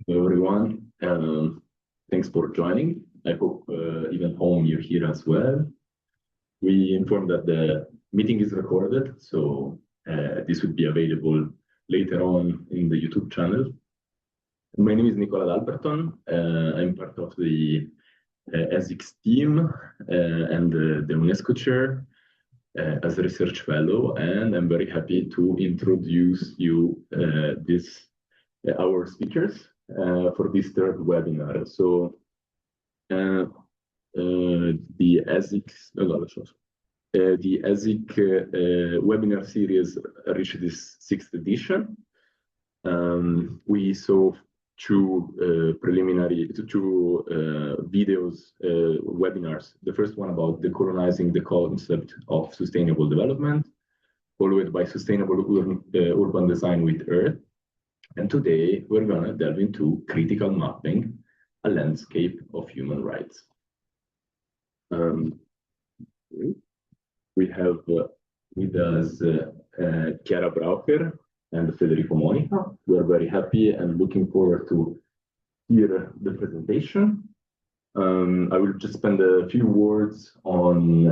Hello, everyone. Thanks for joining. I hope even home you're here as well. We inform that the meeting is recorded, so this will be available later on in the YouTube channel. My name is Nicola D'Alberton. I'm part of the ESIC team and the UNESCO chair as a research fellow, and I'm very happy to introduce you our speakers for this third webinar. So the ESIC webinar series reached this 6th edition. We saw two webinars. The first one about decolonizing the concept of sustainable development, followed by sustainable urban design with Earth. And today we're going to delve into critical mapping, a landscape of human rights. We have with us Chiara Braucher and Federico Monica. We are very happy and looking forward to hear the presentation. I will just spend a few words on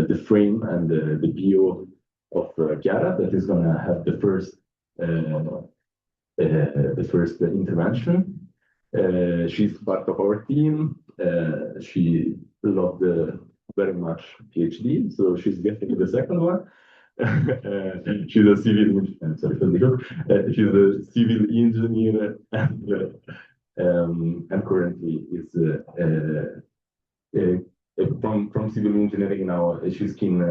the frame and the bio of Chiara, that is going to have the first intervention. She's part of our team. She loved very much PhD, so she's getting the second one. She's a civil engineer and currently is from civil engineering now. She's keen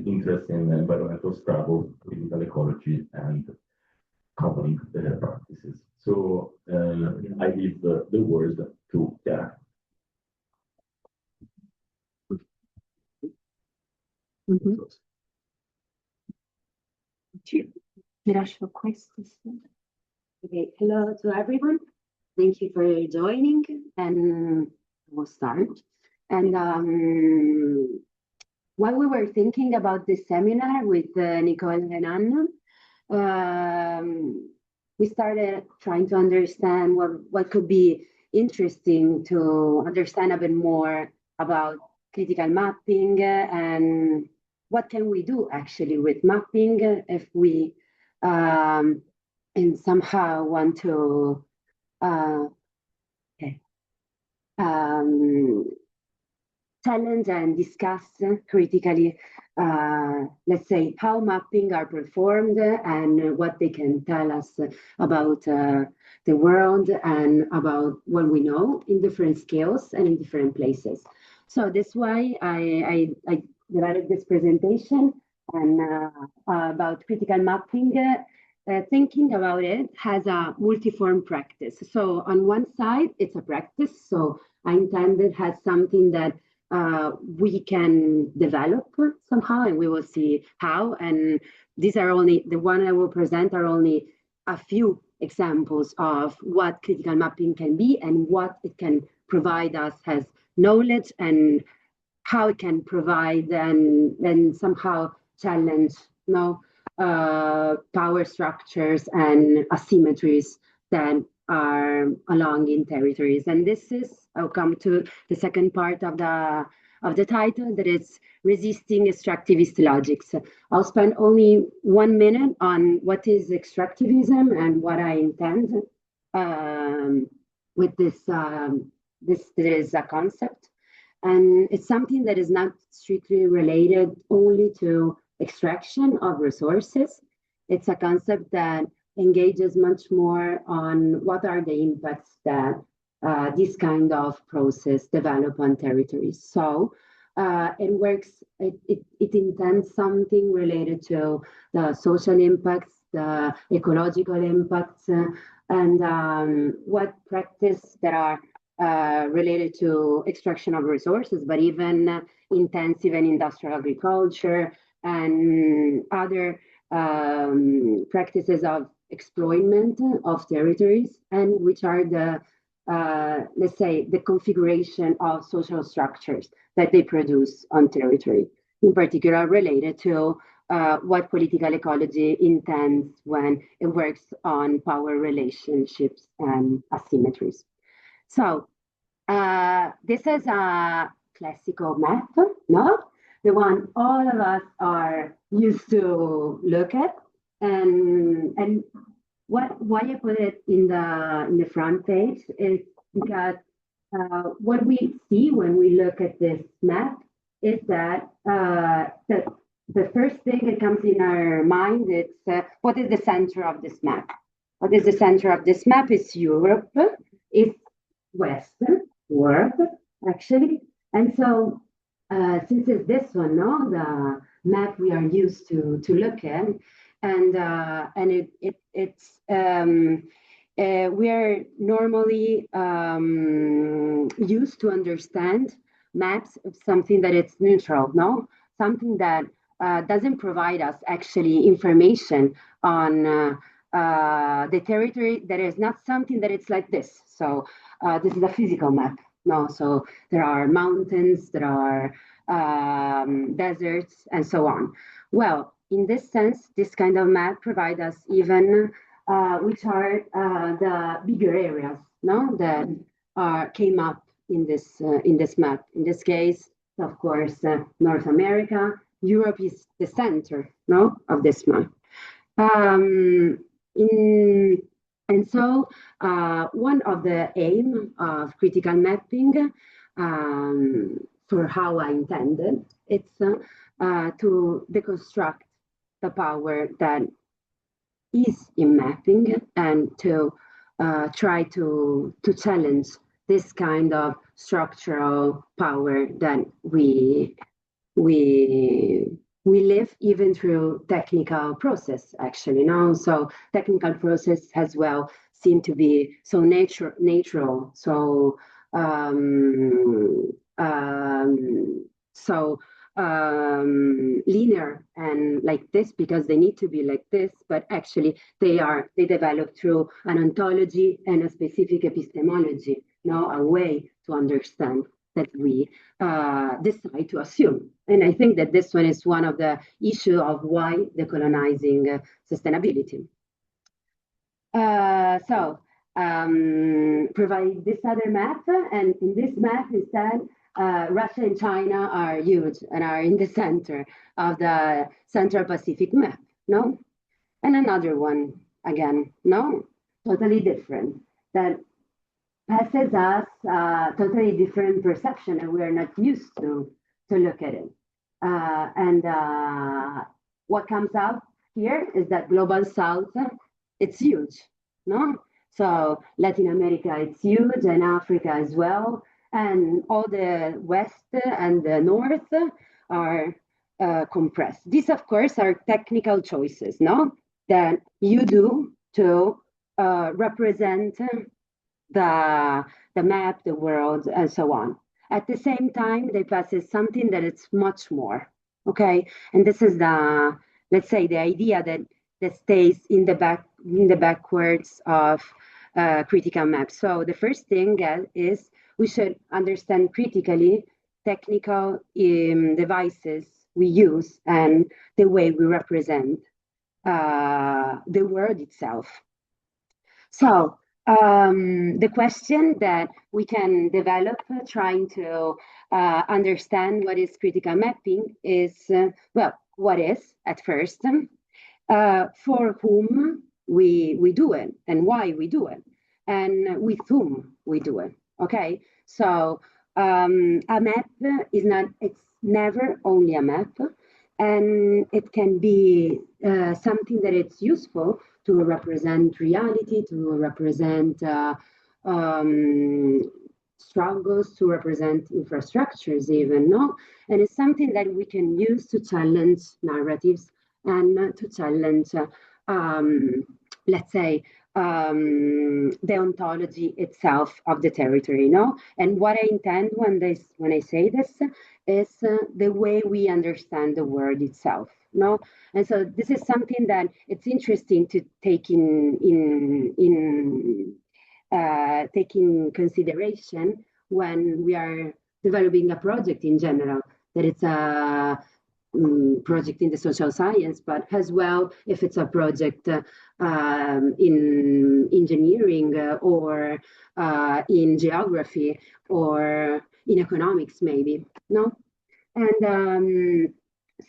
interest in environmental struggle, political ecology, and common practices. So I give the word to Chiara. Okay, hello to everyone. Thank you for joining, and we'll start. And while we were thinking about this seminar with Nicole and Anna, we started trying to understand what could be interesting to understand a bit more about critical mapping and what can we do actually with mapping if we and somehow want to challenge and discuss critically, let's say, how mapping are performed and what they can tell us about the world and about what we know in different scales and in different places. So that's why I developed this presentation and about critical mapping. Thinking about it has a multi-form practice. So on one side, it's a practice. So I intended has something that we can develop somehow, and we will see how. And these are only, the one I will present are only a few examples of what critical mapping can be and what it can provide us as knowledge and how it can provide and somehow challenge power structures and asymmetries that are along in territories. And this is, I'll come to the second part of the title, that is resisting extractivist logics. I'll spend only 1 minute on what is extractivism and what I intend with this. There is a concept, and it's something that is not strictly related only to extraction of resources. It's a concept that engages much more on what are the impacts that this kind of process develop on territories. So it intends something related to the social impacts, the ecological impacts, and what practice that are related to extraction of resources, but even intensive and industrial agriculture and other practices of exploitment of territories, and which are the, let's say, the configuration of social structures that they produce on territory. in particular related to what political ecology intends when it works on power relationships and asymmetries. So this is a classical map, no? The one all of us are used to look at, and why I put it in the front page is because what we see when we look at this map is that the first thing that comes in our mind is what is the center of this map? What is the center of this map? Is Europe, it's Western world, actually. And so since it's this one, no, the map we are used to look at, and it's we are normally used to understand maps of something that it's neutral, no, something that doesn't provide us actually information on the territory. That is not something that it's like this. So this is a physical map, no. So there are mountains, there are deserts, and so on. Well, in this sense, this kind of map provides us even which are the bigger areas, no, that came up in this map. In this case, of course, North America. Europe is the center, no, of this map. And so one of the aim of critical mapping, for how I intended, it's to deconstruct the power that is in mapping and to try to challenge this kind of structural power that we live even through technical process, actually, no? So technical process as well seem to be so natural, so linear and like this because they need to be like this, but actually they develop through an ontology and a specific epistemology, no, a way to understand that we decide to assume. And I think that this one is one of the issue of why decolonizing sustainability. So provide this other map, and in this map instead, Russia and China are huge and are in the center of the Central Pacific map, no? And another one, again, no? Totally different, that passes us totally different perception, and we are not used to look at it. And what comes out here is that Global South, it's huge, no? So Latin America, it's huge, and Africa as well. And all the West and the North are compressed. These, of course, are technical choices, no? That you do to represent the map, the world, and so on. At the same time, they pass something that it's much more, okay? And this is the, let's say, the idea that stays in the backwards of critical maps. So the first thing is we should understand critically technical devices we use and the way we represent the world itself. So the question that we can develop trying to understand what is critical mapping is, well, what is at first, for whom we do it and why we do it, and with whom we do it, okay? So a map is not, it's never only a map, and it can be something that it's useful to represent reality, to represent struggles, to represent infrastructures even, no? And it's something that we can use to challenge narratives and to challenge, let's say, the ontology itself of the territory, no? And what I intend when I say this is the way we understand the world itself, no? And so this is something that it's interesting to take take in consideration when we are developing a project in general, that it's project in the social science, but as well if it's a project in engineering or in geography or in economics, maybe. No, and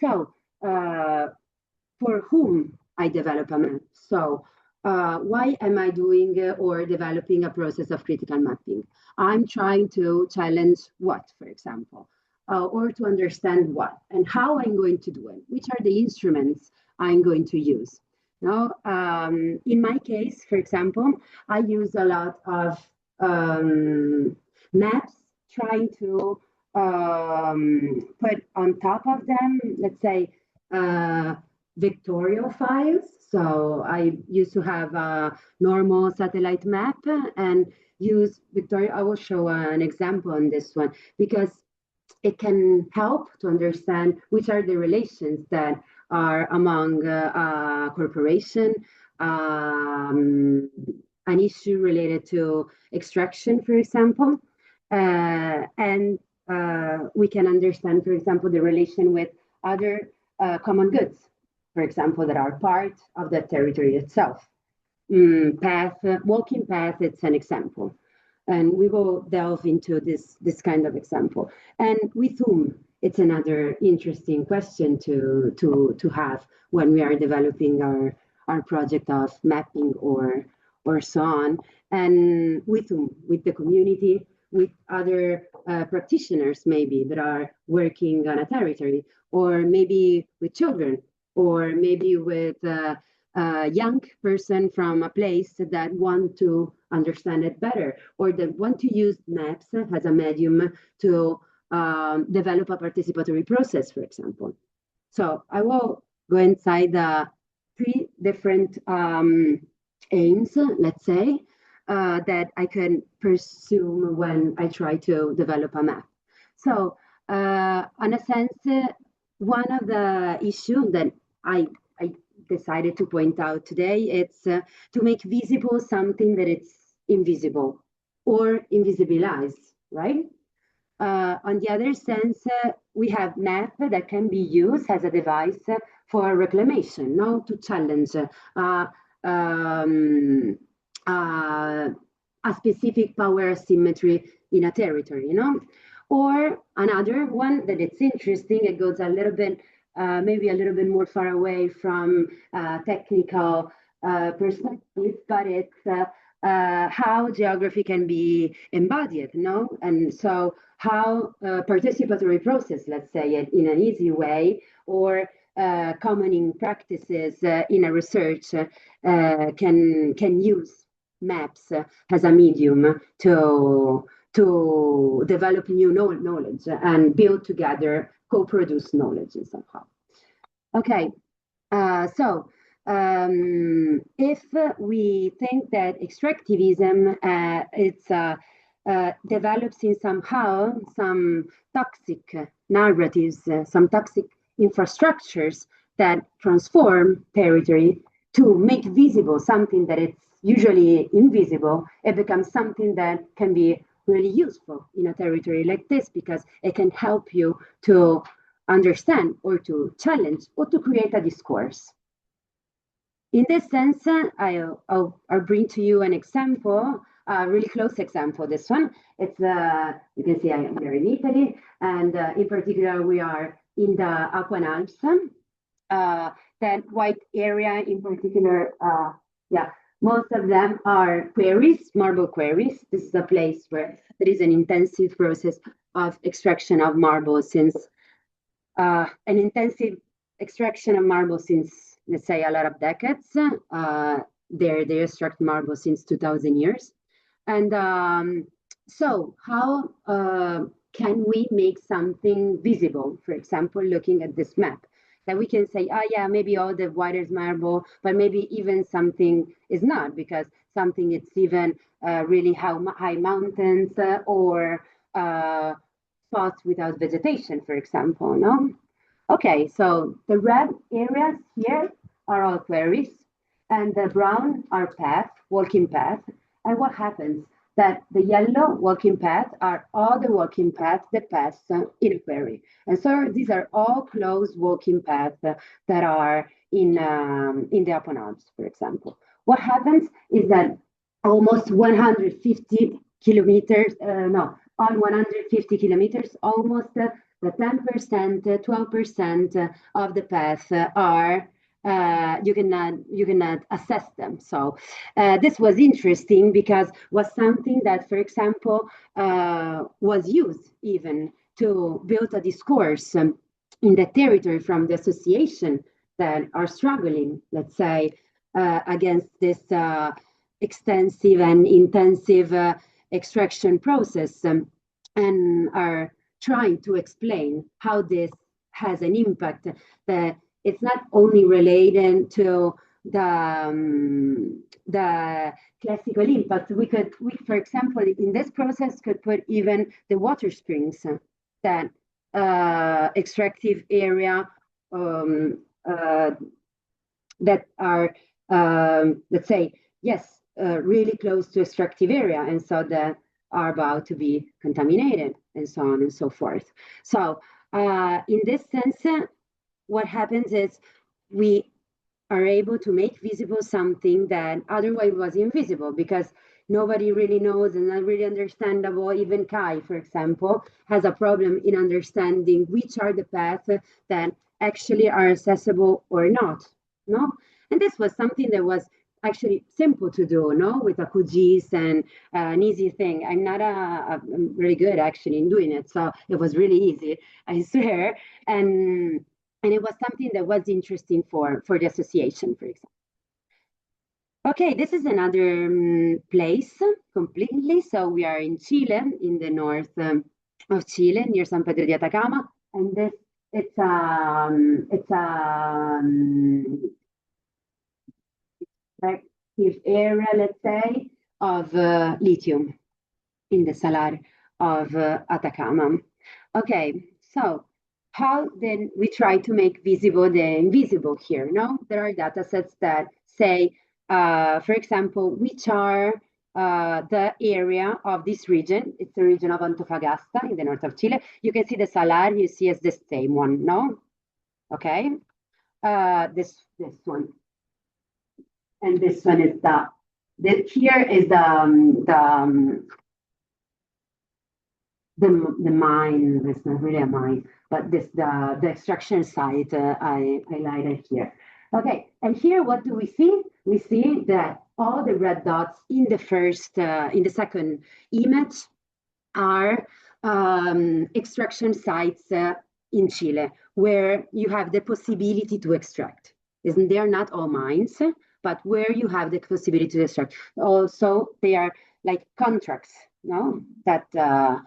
so for whom I develop a map. So why am I doing or developing a process of critical mapping? I'm trying to challenge what, for example, or to understand what and how I'm going to do it. Which are the instruments I'm going to use? Now, in my case, for example, I use a lot of maps, trying to put on top of them, let's say, vectorial files. So I used to have a normal satellite map and use vectorial. I will show an example on this one because it can help to understand which are the relations that are among a corporation, an issue related to extraction, for example, and we can understand, for example, the relation with other common goods, for example, that are part of the territory itself. Walking path, it's an example. And we will delve into this kind of example. And with whom? It's another interesting question to have when we are developing our project of mapping or so on. And with whom? With the community, with other practitioners maybe that are working on a territory, or maybe with children, or maybe with a young person from a place that want to understand it better, or that want to use maps as a medium to develop a participatory process, for example. So I will go inside the three different aims, let's say, that I can pursue when I try to develop a map. So, in a sense, one of the issues that I decided to point out today, it's to make visible something that it's invisible or invisibilized, right? On the other sense, we have map that can be used as a device for reclamation, no, to challenge a specific power asymmetry in a territory, you know? Or another one that it's interesting, it goes a little bit, maybe a little bit more far away from technical perspective, but it's how geography can be embodied, no? And so how participatory process, let's say it in an easy way, or common practices in a research can use maps as a medium to develop new knowledge and build together co-produce knowledge somehow. Okay, so if we think that extractivism develops in somehow some toxic narratives, some toxic infrastructures that transform territory to make visible something that it's usually invisible, it becomes something that can be really useful in a territory like this because it can help you to understand or to challenge or to create a discourse. In this sense, I'll bring to you an example, a really close example. This one, it's you can see we are in Italy, and in particular we are in the Apuan Alps. That white area in particular, yeah, most of them are quarries, marble quarries. This is a place where there is an intensive process of extraction of marble since let's say a lot of decades. They extract marble since 2000 years. And so how can we make something visible? For example, looking at this map, that we can say, oh yeah, maybe all the white is marble, but maybe even something is not, because something it's even really high mountains or spots without vegetation, for example, no? Okay, so the red areas here are all quarries, and the brown are walking path. And what happens? that the yellow walking paths are all the walking paths that pass in a quarry. And so these are all closed walking paths that are in the Upper Alps, for example. What happens is that almost 150 kilometers, on 150 kilometers, almost the 10%, 12% of the path are you cannot assess them. So this was interesting because was something that, for example, was used even to build a discourse in the territory from the association that are struggling, let's say, against this extensive and intensive extraction process, and are trying to explain how this has an impact. That it's not only related to the classical impact. We, for example, in this process, could put even the water springs, that extractive area that are, let's say, yes, really close to extractive area, and so that are about to be contaminated, and so on and so forth. So in this sense, what happens is we are able to make visible something that otherwise was invisible, because nobody really knows and not really understandable. Even Kai, for example, has a problem in understanding which are the paths that actually are accessible or not. No, and this was something that was actually simple to do, no, with a QGIS and an easy thing. I'm not I'm really good actually in doing it, so it was really easy, I swear. And it was something that was interesting for the association, for example. Okay, this is another place completely. So we are in Chile, in the north of Chile, near San Pedro de Atacama, and this it's area, let's say, of lithium in the salar of Atacama. Okay, so how then we try to make visible the invisible here? No, there are data sets that say, for example, which are the area of this region. It's the region of Antofagasta in the north of Chile. You can see the salar, you see as the same one, no? Okay, this one. And this one is here is the mine. It's not really a mine, but this the extraction site I highlighted here. Okay, and here what do we see? We see that all the red dots in the second image are extraction sites in Chile, where you have the possibility to extract. They're not all mines, but where you have the possibility to extract. Also, they are like contracts, no, that the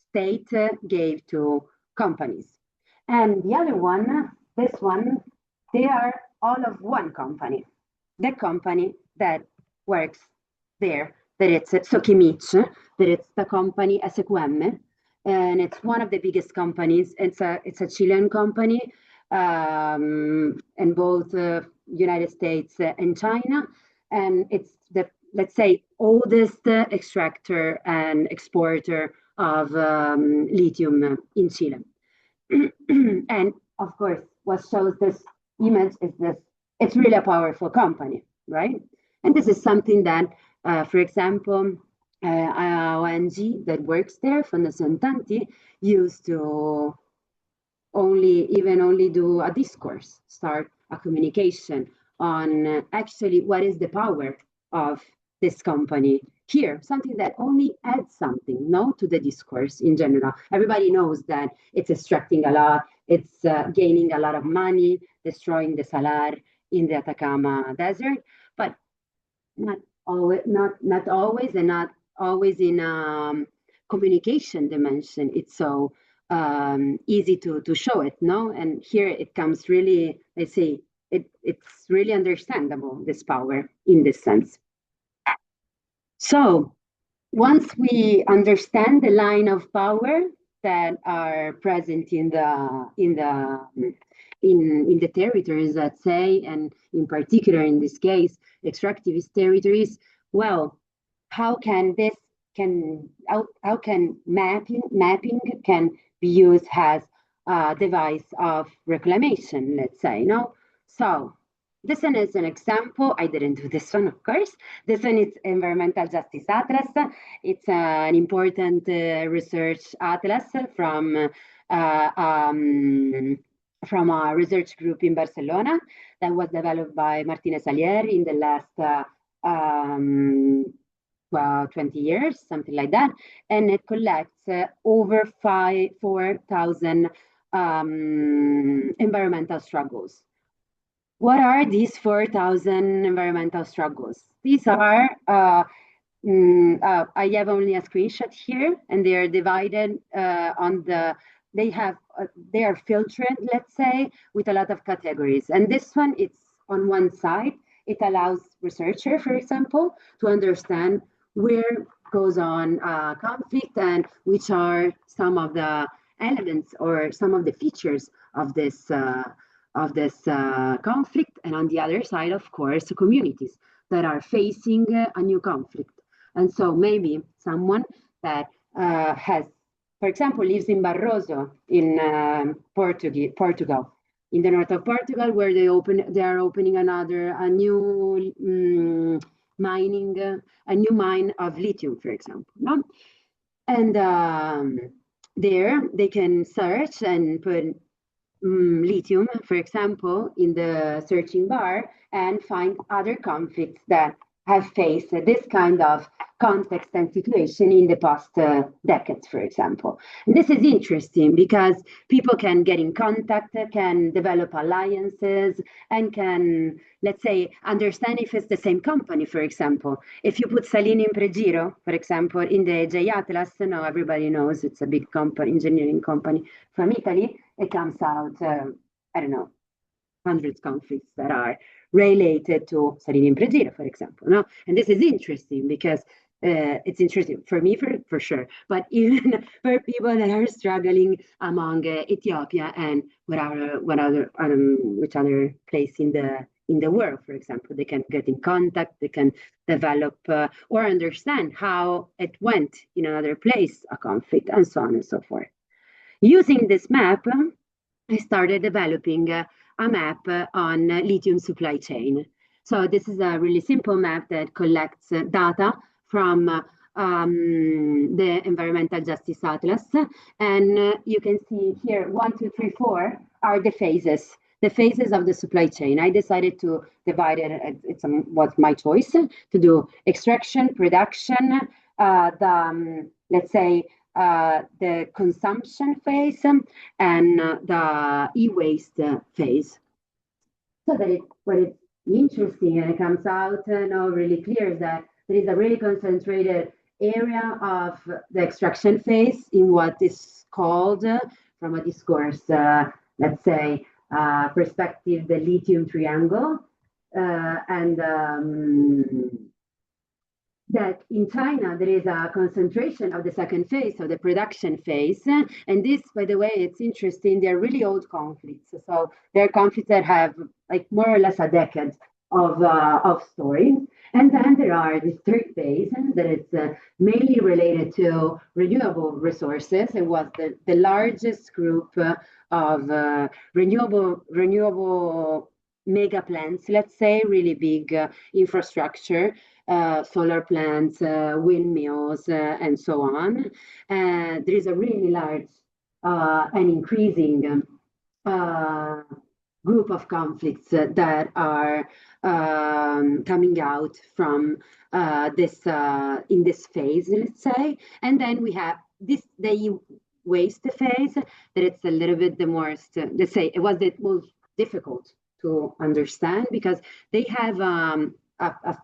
state gave to companies. And the other one, this one, they are all of one company. The company that works there, that it's Sokimich, that it's the company SQM, and it's one of the biggest companies. It's a Chilean company, in both United States and China, and it's the, let's say, oldest extractor and exporter of lithium in Chile. And of course, what shows this image is this, it's really a powerful company, right? And this is something that, for example, ONG that works there, Fondazione Tanti, used to only do a discourse, start a communication on actually what is the power of this company here, something that only adds something, no, to the discourse in general. Everybody knows that it's extracting a lot, it's gaining a lot of money, destroying the salar in the Atacama desert, but not always, and not always in communication dimension. It's so easy to show it, no? And here it comes really, let's say, it's really understandable, this power in this sense. So once we understand the line of power that are present in the territories, let's say, and in particular in this case, extractivist territories. Well, how can mapping can be used as a device of reclamation, let's say, no? So this one is an example. I didn't do this one, of course. This one is Environmental Justice Atlas. It's an important research atlas from a research group in Barcelona that was developed by Martinez Alier in the last 20 years, something like that. And it collects over 4,000 environmental struggles. What are these 4,000 environmental struggles? These are, I have only a screenshot here, and they are divided they are filtered, let's say, with a lot of categories. And this one, it's on one side, it allows researcher, for example, to understand where goes on conflict and which are some of the elements or some of the features of this conflict. And on the other side, of course, communities that are facing a new conflict. And so maybe someone that has, for example, lives in Barroso in Portugal, in the north of Portugal, where they are opening a new mine of lithium, for example. No? And there they can search and put lithium, for example, in the searching bar and find other conflicts that have faced this kind of context and situation in the past decades, for example. And this is interesting because people can get in contact, can develop alliances, and can, let's say, understand if it's the same company, for example. If you put Salini Impregilo, for example, in the J Atlas, now everybody knows it's a big company, engineering company from Italy, it comes out, I don't know, hundreds of conflicts that are related to Salini Impregilo, for example. No? And this is interesting because it's interesting for me, for sure, but even for people that are struggling among Ethiopia and which other place in the world, for example, they can get in contact, they can develop or understand how it went in another place, a conflict, and so on and so forth. Using this map, I started developing a map on lithium supply chain. So this is a really simple map that collects data from the Environmental Justice Atlas. And you can see here, 1, 2, 3, 4 are the phases of the supply chain. I decided to divide it, was my choice, to do extraction, production, let's say, the consumption phase and the e-waste phase. So that what is interesting and it comes out now really clear is that there is a really concentrated area of the extraction phase in what is called, from a discourse, let's say, perspective, the lithium triangle. And that in China, there is a concentration of the second phase, of the production phase. And this, by the way, it's interesting, they're really old conflicts. So they're conflicts that have like more or less a decade of story. And then there are this third phase that is mainly related to renewable resources. It was the largest group of renewable mega plants, let's say, really big infrastructure, solar plants, windmills, and so on. There is a really large and increasing group of conflicts that are coming out from this in this phase, let's say. And then we have the waste phase, that it's a little bit the most, let's say, it was the most difficult to understand because they have a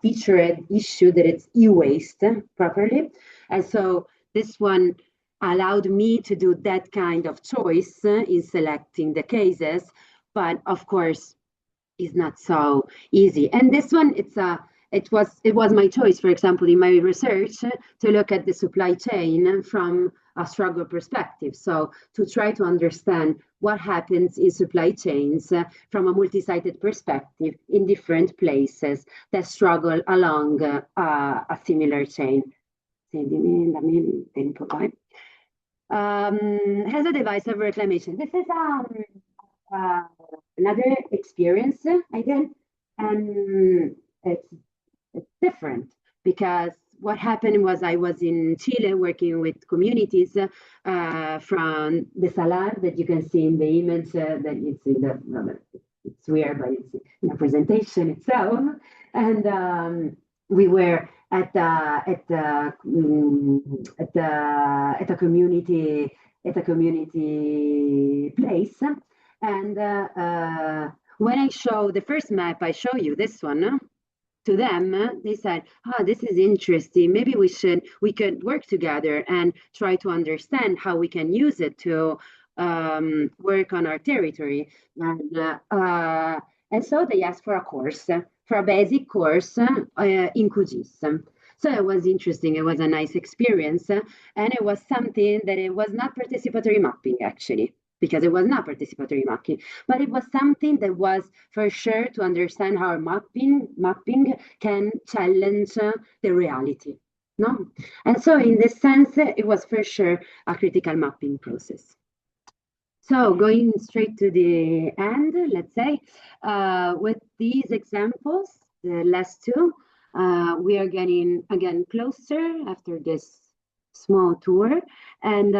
featured issue that it's e-waste properly. And so this one allowed me to do that kind of choice in selecting the cases, but of course, it's not so easy. And this one, it was my choice, for example, in my research to look at the supply chain from a struggle perspective. So to try to understand what happens in supply chains from a multi-sided perspective in different places that struggle along a similar chain. Has a device of reclamation. This is another experience I did, and it's different because what happened was I was in Chile working with communities from the Salar that you can see in the image that it's in the, it's weird, but it's in the presentation itself. And we were at a community place, and when I show the first map, I show you this one. To them, they said, "Ah, this is interesting. Maybe we could work together and try to understand how we can use it to work on our territory." And so they asked for a course, for a basic course in QGIS. So it was interesting. It was a nice experience, and it was something that it was not participatory mapping actually, because it was not participatory mapping, but it was something that was for sure to understand how mapping can challenge the reality. No? And so in this sense, it was for sure a critical mapping process. So going straight to the end, let's say, with these examples, the last two, we are getting again closer after this small tour, and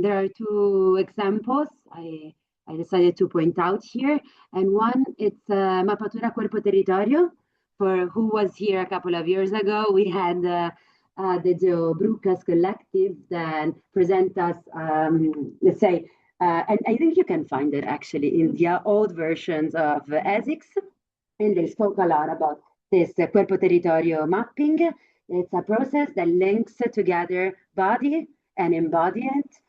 there are two examples I decided to point out here, and one it's Mappatura Corpo Territorio. For who was here a couple of years ago, we had the GeoBrucas collective that present us, let's say, and I think you can find it actually in the old versions of ESICs, and they spoke a lot about this Corpo Territorio mapping. It's a process that links together body and embodiment,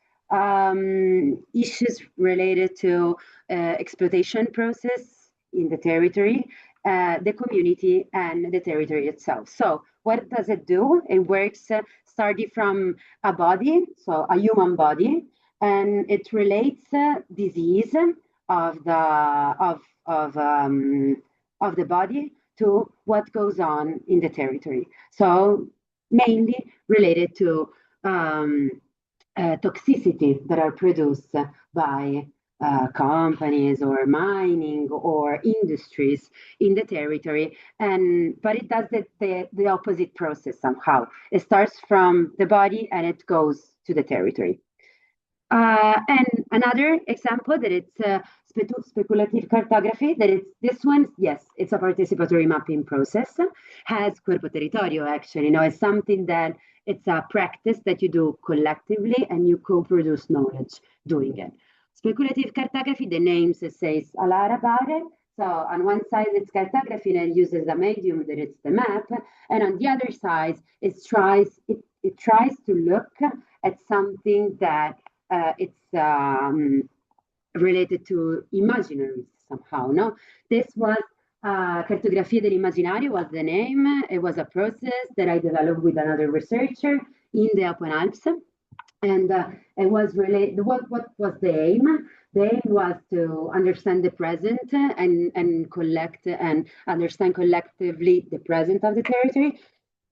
issues related to exploitation process in the territory, the community, and the territory itself. So what does it do? It works starting from a body, so a human body, and it relates disease of the body to what goes on in the territory. So mainly related to toxicity that are produced by companies or mining or industries in the territory, but it does the opposite process somehow. It starts from the body and it goes to the territory. And another example that it's speculative cartography, that it's this one, yes, it's a participatory mapping process, has Corpo Territorio actually, it's something that it's a practice that you do collectively and you co-produce knowledge doing it. Speculative cartography, the name says a lot about it. So on one side, it's cartography and it uses a medium that it's the map. And on the other side, it tries to look at something that it's related to imaginary somehow, no? This was Cartografia dell'immaginario was the name. It was a process that I developed with another researcher in the Open Alps. And it was related, what was the aim? The aim was to understand the present and collect and understand collectively the present of the territory,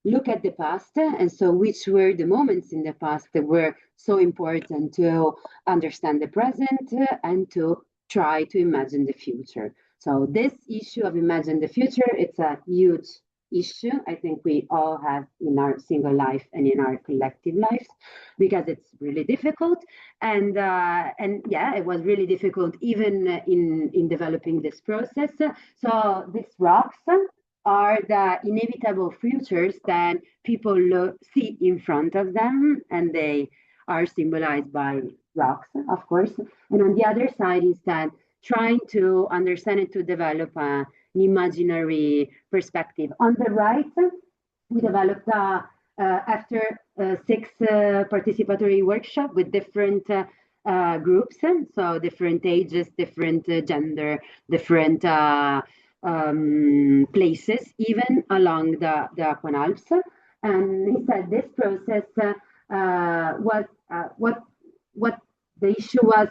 look at the past, and so which were the moments in the past that were so important to understand the present and to try to imagine the future. So this issue of imagine the future, it's a huge issue I think we all have in our single life and in our collective lives, because it's really difficult. And yeah, it was really difficult even in developing this process. So these rocks are the inevitable futures that people see in front of them, and they are symbolized by rocks, of course. And on the other side is that trying to understand and to develop an imaginary perspective. On the right, we developed after 6 participatory workshops with different groups, so different ages, different gender, different places, even along the Open Alps. And he said this process was what the issue was,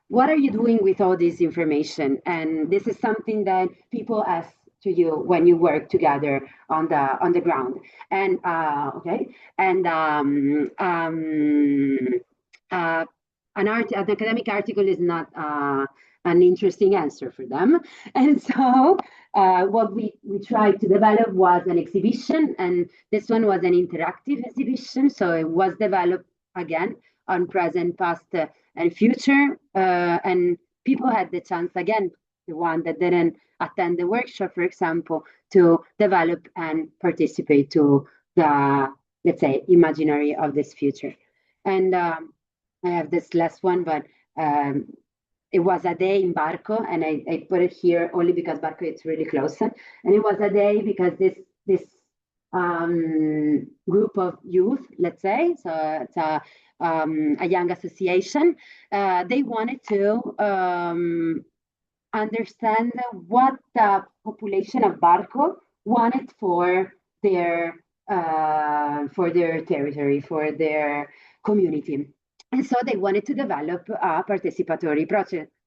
what are you doing with all this information? And this is something that people ask to you when you work together on the ground. And okay, and an academic article is not an interesting answer for them. And so what we tried to develop was an exhibition, and this one was an interactive exhibition. So it was developed again on present, past, and future. And people had the chance, again, the one that didn't attend the workshop, for example, to develop and participate to the, let's say, imaginary of this future. And I have this last one, but it was a day in Barco, and I put it here only because Barco is really close. And it was a day because this group of youth, let's say, so it's a young association, they wanted to understand what the population of Barco wanted for their territory, for their community. And so they wanted to develop a participatory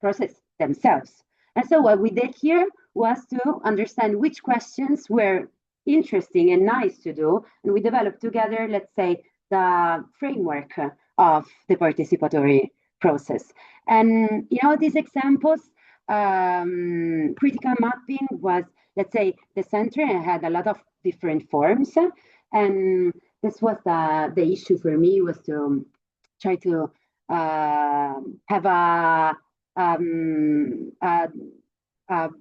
process themselves. And so what we did here was to understand which questions were interesting and nice to do. And we developed together, let's say, the framework of the participatory process. And, you know, these examples, critical mapping was, let's say, the center, and had a lot of different forms. And this was the issue for me, was to try to have a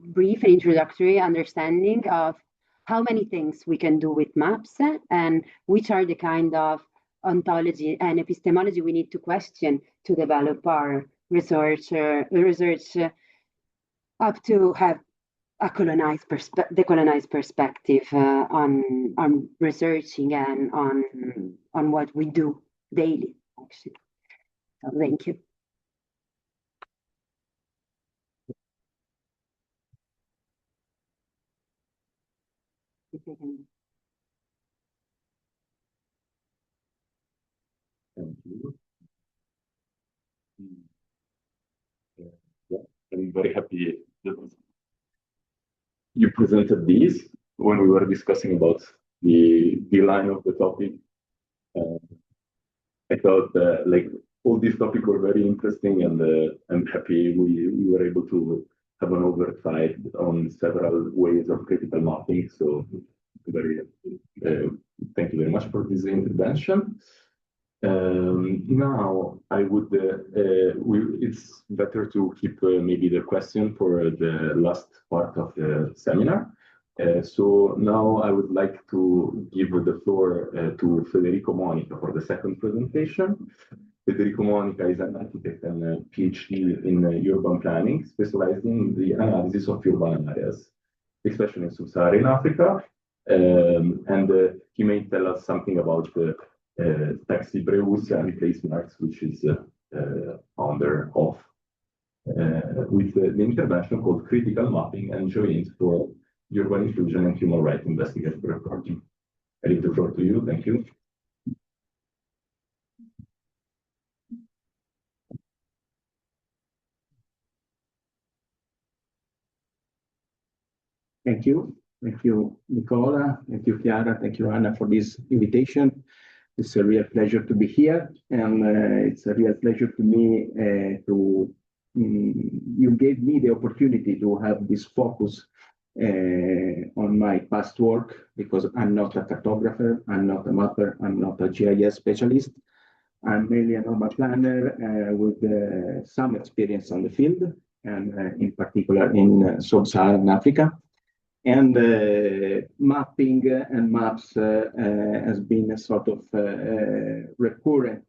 brief introductory understanding of how many things we can do with maps, and which are the kind of ontology and epistemology we need to question to develop our research up to have a decolonized perspective on researching and on what we do daily, actually. So thank you. Thank you. Yeah, I'm very happy that you presented these when we were discussing about the line of the topic. I thought like all these topics were very interesting, and I'm happy we were able to have an oversight on several ways of critical mapping. So very thank you very much for this intervention. Now I would it's better to keep maybe the question for the last part of the seminar. So now I would like to give the floor to Federico Monica for the second presentation. Federico Monica is an architect and a PhD in urban planning, specialized in the analysis of urban areas, especially in Sub-Saharan Africa. And he may tell us something about the taxi Breus and place marks, which is founder of with the intervention called critical mapping and joint for urban inclusion and human rights investigative reporting. I leave the floor to you. Thank you. Thank you. Thank you, Nicola. Thank you, Chiara. Thank you, Anna, for this invitation. It's a real pleasure to be here, and it's a real pleasure to me you gave me the opportunity to have this focus on my past work, because I'm not a cartographer, I'm not a mapper, I'm not a GIS specialist. I'm mainly an urban planner with some experience on the field, and in particular in Sub-Saharan Africa. And mapping and maps has been a sort of recurrent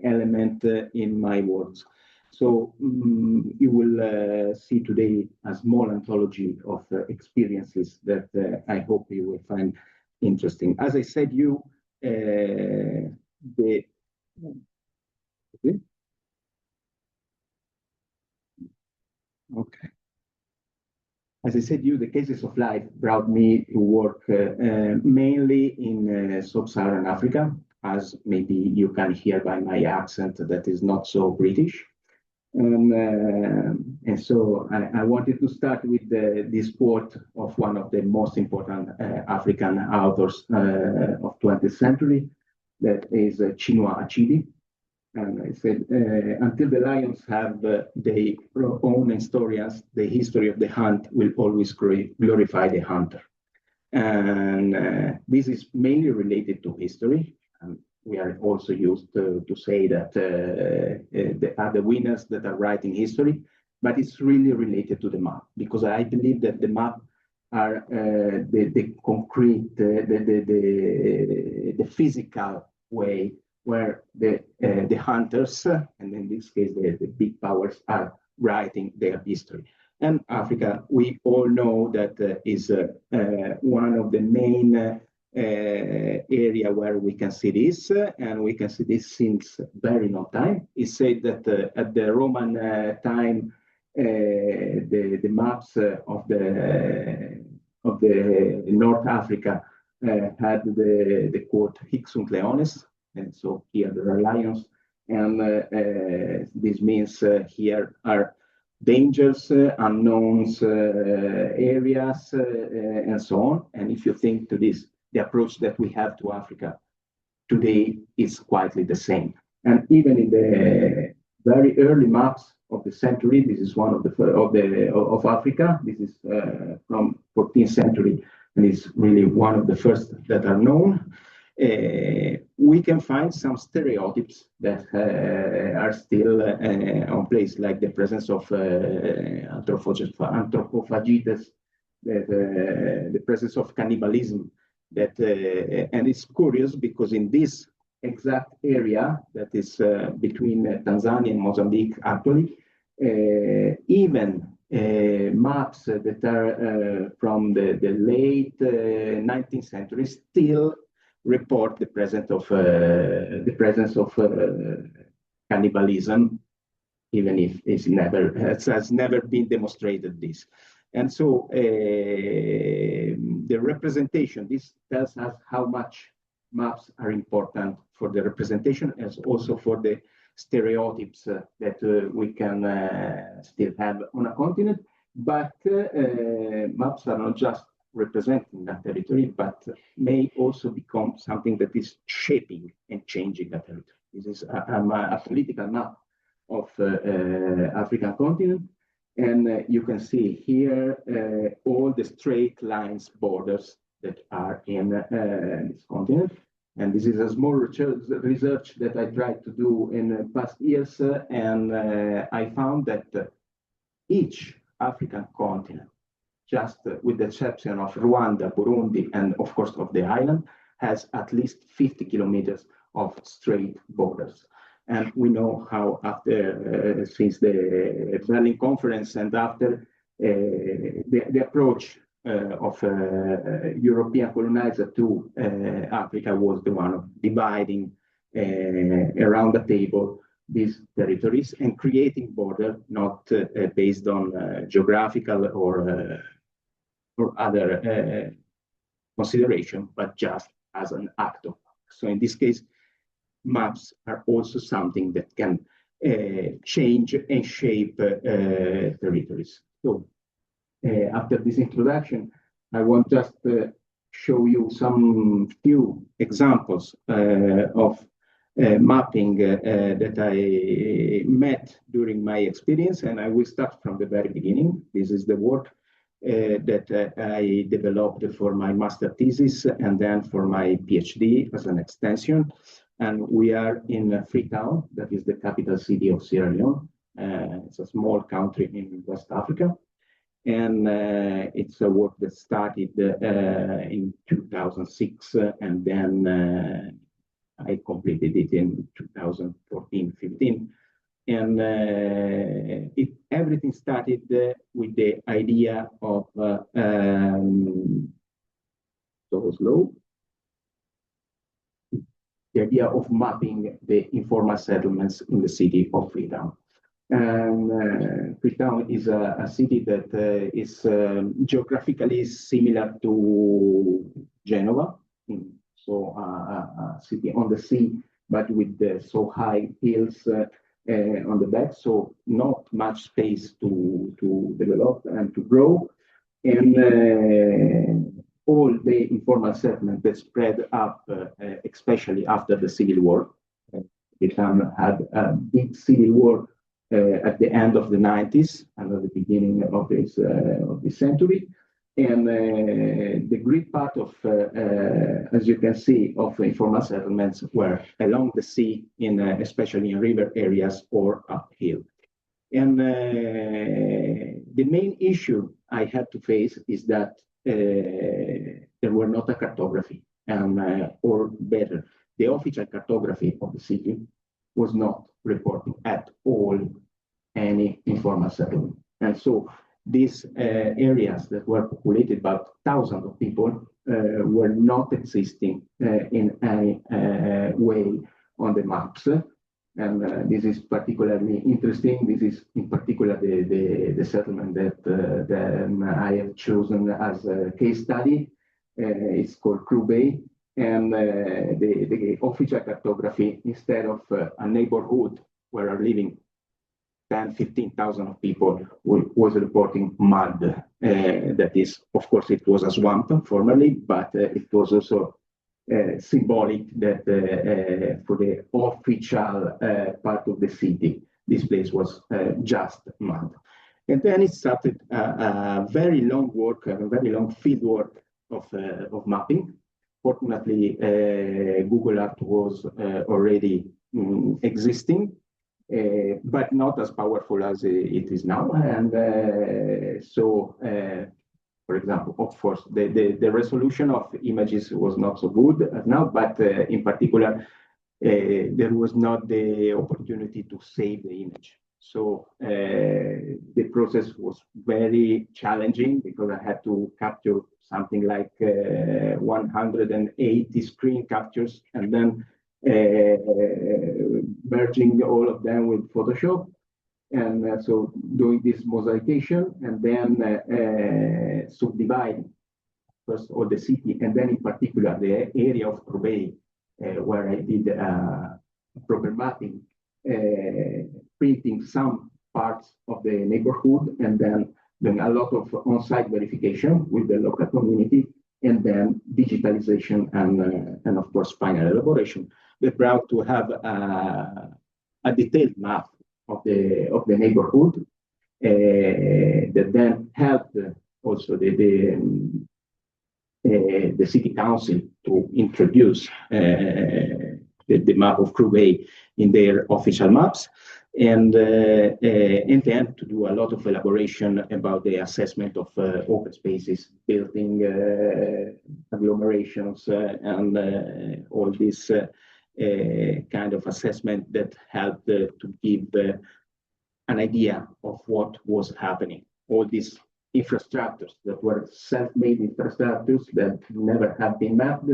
element in my works. So you will see today a small anthology of experiences that I hope you will find interesting. As I said, Okay. As I said, the cases of life brought me to work mainly in Sub-Saharan Africa. as maybe you can hear by my accent that is not so British. And so I wanted to start with this quote of one of the most important African authors of 20th century, that is Chinua Achebe. And I said, until the lions have their own historians, the history of the hunt will always glorify the hunter. And this is mainly related to history. We are also used to say that they are the winners that are writing history, but it's really related to the map, because I believe that the map are the concrete, the physical way where the hunters, and in this case the big powers, are writing their history. And Africa, we all know that is one of the main area where we can see this, and we can see this since very long time. It's said that at the Roman time, the maps of the North Africa had the quote "Hic sunt leones," and so here there are lions, and this means here are dangers, unknowns areas, and so on. And if you think to this, the approach that we have to Africa today is quietly the same. And even in the very early maps of the century, this is one of Africa. This is from 14th century, and it's really one of the first that are known. We can find some stereotypes that are still on place, like the presence of anthropophagites, the presence of cannibalism. And it's curious because in this exact area that is between Tanzania and Mozambique, actually, even maps that are from the late 19th century still report the presence of cannibalism, even if it has never been demonstrated this. And so the representation, this tells us how much maps are important for the representation, as also for the stereotypes that we can still have on a continent. But maps are not just representing that territory, but may also become something that is shaping and changing that territory. This is a political map of African continent. And you can see here all the straight lines, borders that are in this continent. And this is a small research that I tried to do in past years. And I found that each African continent, just with the exception of Rwanda, Burundi, and of course of the island, has at least 50 kilometers of straight borders. And we know how after, since the Berlin Conference and after the approach of European colonizer to Africa was the one of dividing around the table these territories and creating border not based on geographical or other consideration, but just as an act of. So in this case, maps are also something that can change and shape territories. So after this introduction, I want just to show you some few examples of mapping that I met during my experience, and I will start from the very beginning. This is the work that I developed for my master thesis and then for my PhD as an extension. And we are in Freetown, that is the capital city of Sierra Leone. It's a small country in West Africa. And it's a work that started in 2006, and then I completed it in 2014-15. And everything started with the idea of the idea of mapping the informal settlements in the city of Freetown. And Freetown is a city that is geographically similar to Genova, so a city on the sea, but with so high hills on the back, so not much space to develop and to grow. And all the informal settlement that spread up, especially after the Civil War, had a big civil war at the end of the 90s and at the beginning of this century. And the great part of, as you can see, of informal settlements were along the sea, especially in river areas or uphill. And the main issue I had to face is that there were not a cartography, or better, the official cartography of the city was not reporting at all any informal settlement. And so these areas that were populated by thousands of people were not existing in any way on the maps. And this is particularly interesting. This is in particular the settlement that I have chosen as a case study. It's called Crew Bay. And the official cartography, instead of a neighborhood where are living 10, 15,000 of people, was reporting mud. That is, of course, it was a swamp formerly, but it was also symbolic that for the official part of the city, this place was just mud. And then it started a very long work, a very long field work of mapping. Fortunately, Google Earth was already existing, but not as powerful as it is now. And so, for example, of course, the resolution of images was not so good as now, but in particular, there was not the opportunity to save the image. So the process was very challenging because I had to capture something like 180 screen captures and then merging all of them with Photoshop. And so doing this mosaication and then subdividing first all the city and then in particular the area of Roubaix where I did proper mapping, printing some parts of the neighborhood and then doing a lot of on-site verification with the local community and then digitalization and of course final elaboration. We're proud to have a detailed map of the neighborhood that then helped also the city council to introduce the map of Roubaix in their official maps, and then to do a lot of elaboration about the assessment of open spaces, building agglomerations, and all this kind of assessment that helped to give an idea of what was happening. All these infrastructures that were self-made infrastructures that never have been mapped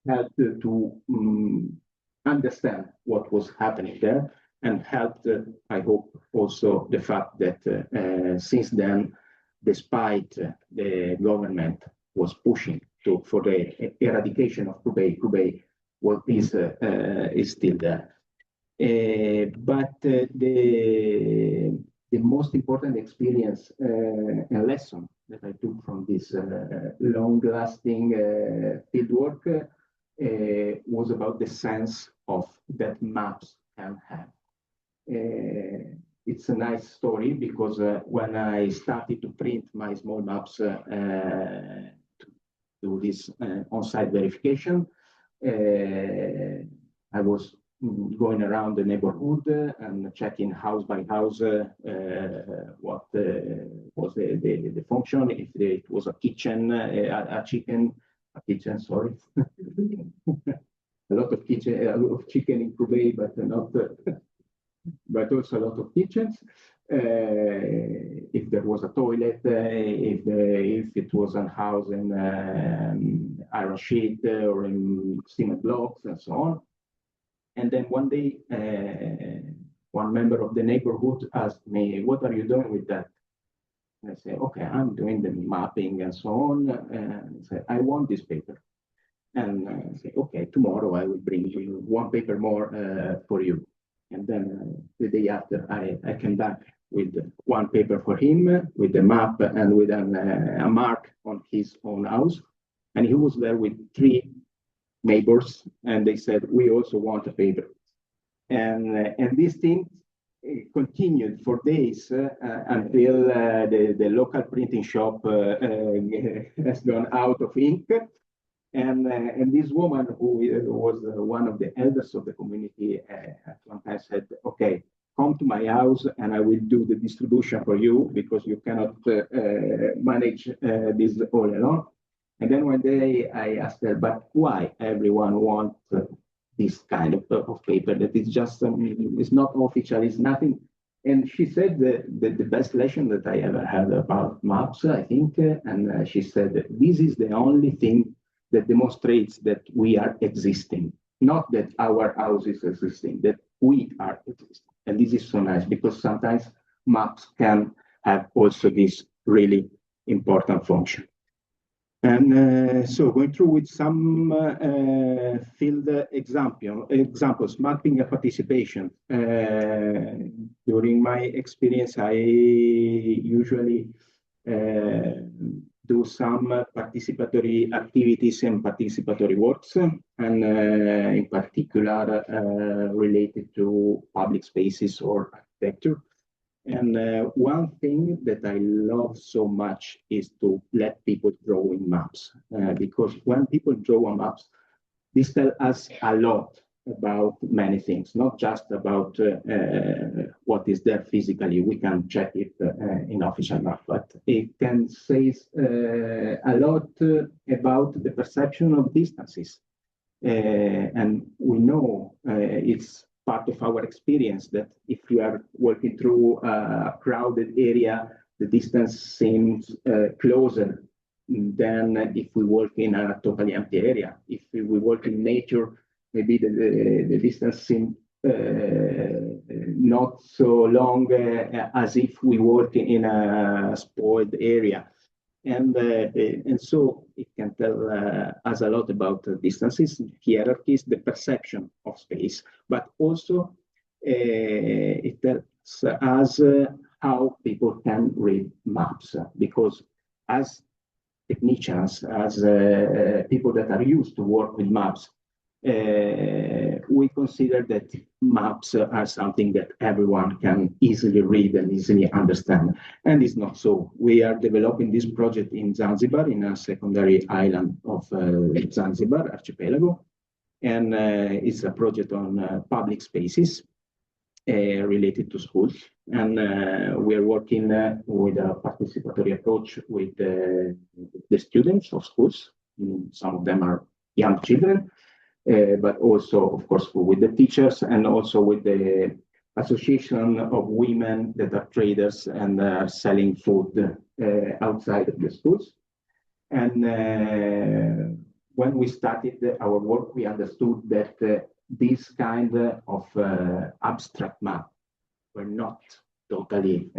helped to understand what was happening there and helped, I hope, also the fact that since then, despite the government was pushing for the eradication of Roubaix, what is still there. But the most important experience and lesson that I took from this long-lasting fieldwork was about the sense of that maps can have. It's a nice story because when I started to print my small maps to do this on-site verification, I was going around the neighborhood and checking house by house what was the function, if it was a kitchen, a kitchen, sorry. a lot of chicken in Roubaix, but not, but also a lot of kitchens. If there was a toilet, if it was a house in iron sheet or in cement blocks and so on. And then one day, one member of the neighborhood asked me, "What are you doing with that?" I say, okay, I'm doing the mapping and so on. And say, I want this paper. And say, okay, tomorrow I will bring you one paper more for you. And then the day after, I came back with one paper for him, with the map and with a mark on his own house. And he was there with 3 neighbors, and they said, we also want a paper. And this thing continued for days until the local printing shop has gone out of ink. And this woman, who was one of the elders of the community, at one time said, okay, come to my house and I will do the distribution for you because you cannot manage this all alone. And then one day I asked her, but why everyone wants this kind of paper that is just, it's not official, it's nothing. And she said the best lesson that I ever had about maps, I think, and she said, this is the only thing that demonstrates that we are existing, not that our house is existing, that we are existing. And this is so nice because sometimes maps can have also this really important function. And so going through with some field examples, mapping and participation. During my experience, I usually do some participatory activities and participatory works, and in particular related to public spaces or architecture. And one thing that I love so much is to let people draw in maps, because when people draw on maps, this tells us a lot about many things, not just about what is there physically. We can check it in official map, but it can say a lot about the perception of distances. And we know it's part of our experience that if you are walking through a crowded area, the distance seems closer than if we walk in a totally empty area. If we walk in nature, maybe the distance seems not so long as if we walk in a spoiled area. And so it can tell us a lot about distances, hierarchies, the perception of space, but also it tells us how people can read maps, because as technicians, as people that are used to work with maps, we consider that maps are something that everyone can easily read and easily understand. And it's not so. We are developing this project in Zanzibar, in a secondary island of Zanzibar archipelago. And it's a project on public spaces related to schools. And we are working with a participatory approach with the students of schools. Some of them are young children. But also, of course, with the teachers and also with the association of women that are traders and are selling food outside of the schools. And when we started our work, we understood that this kind of abstract map were not totally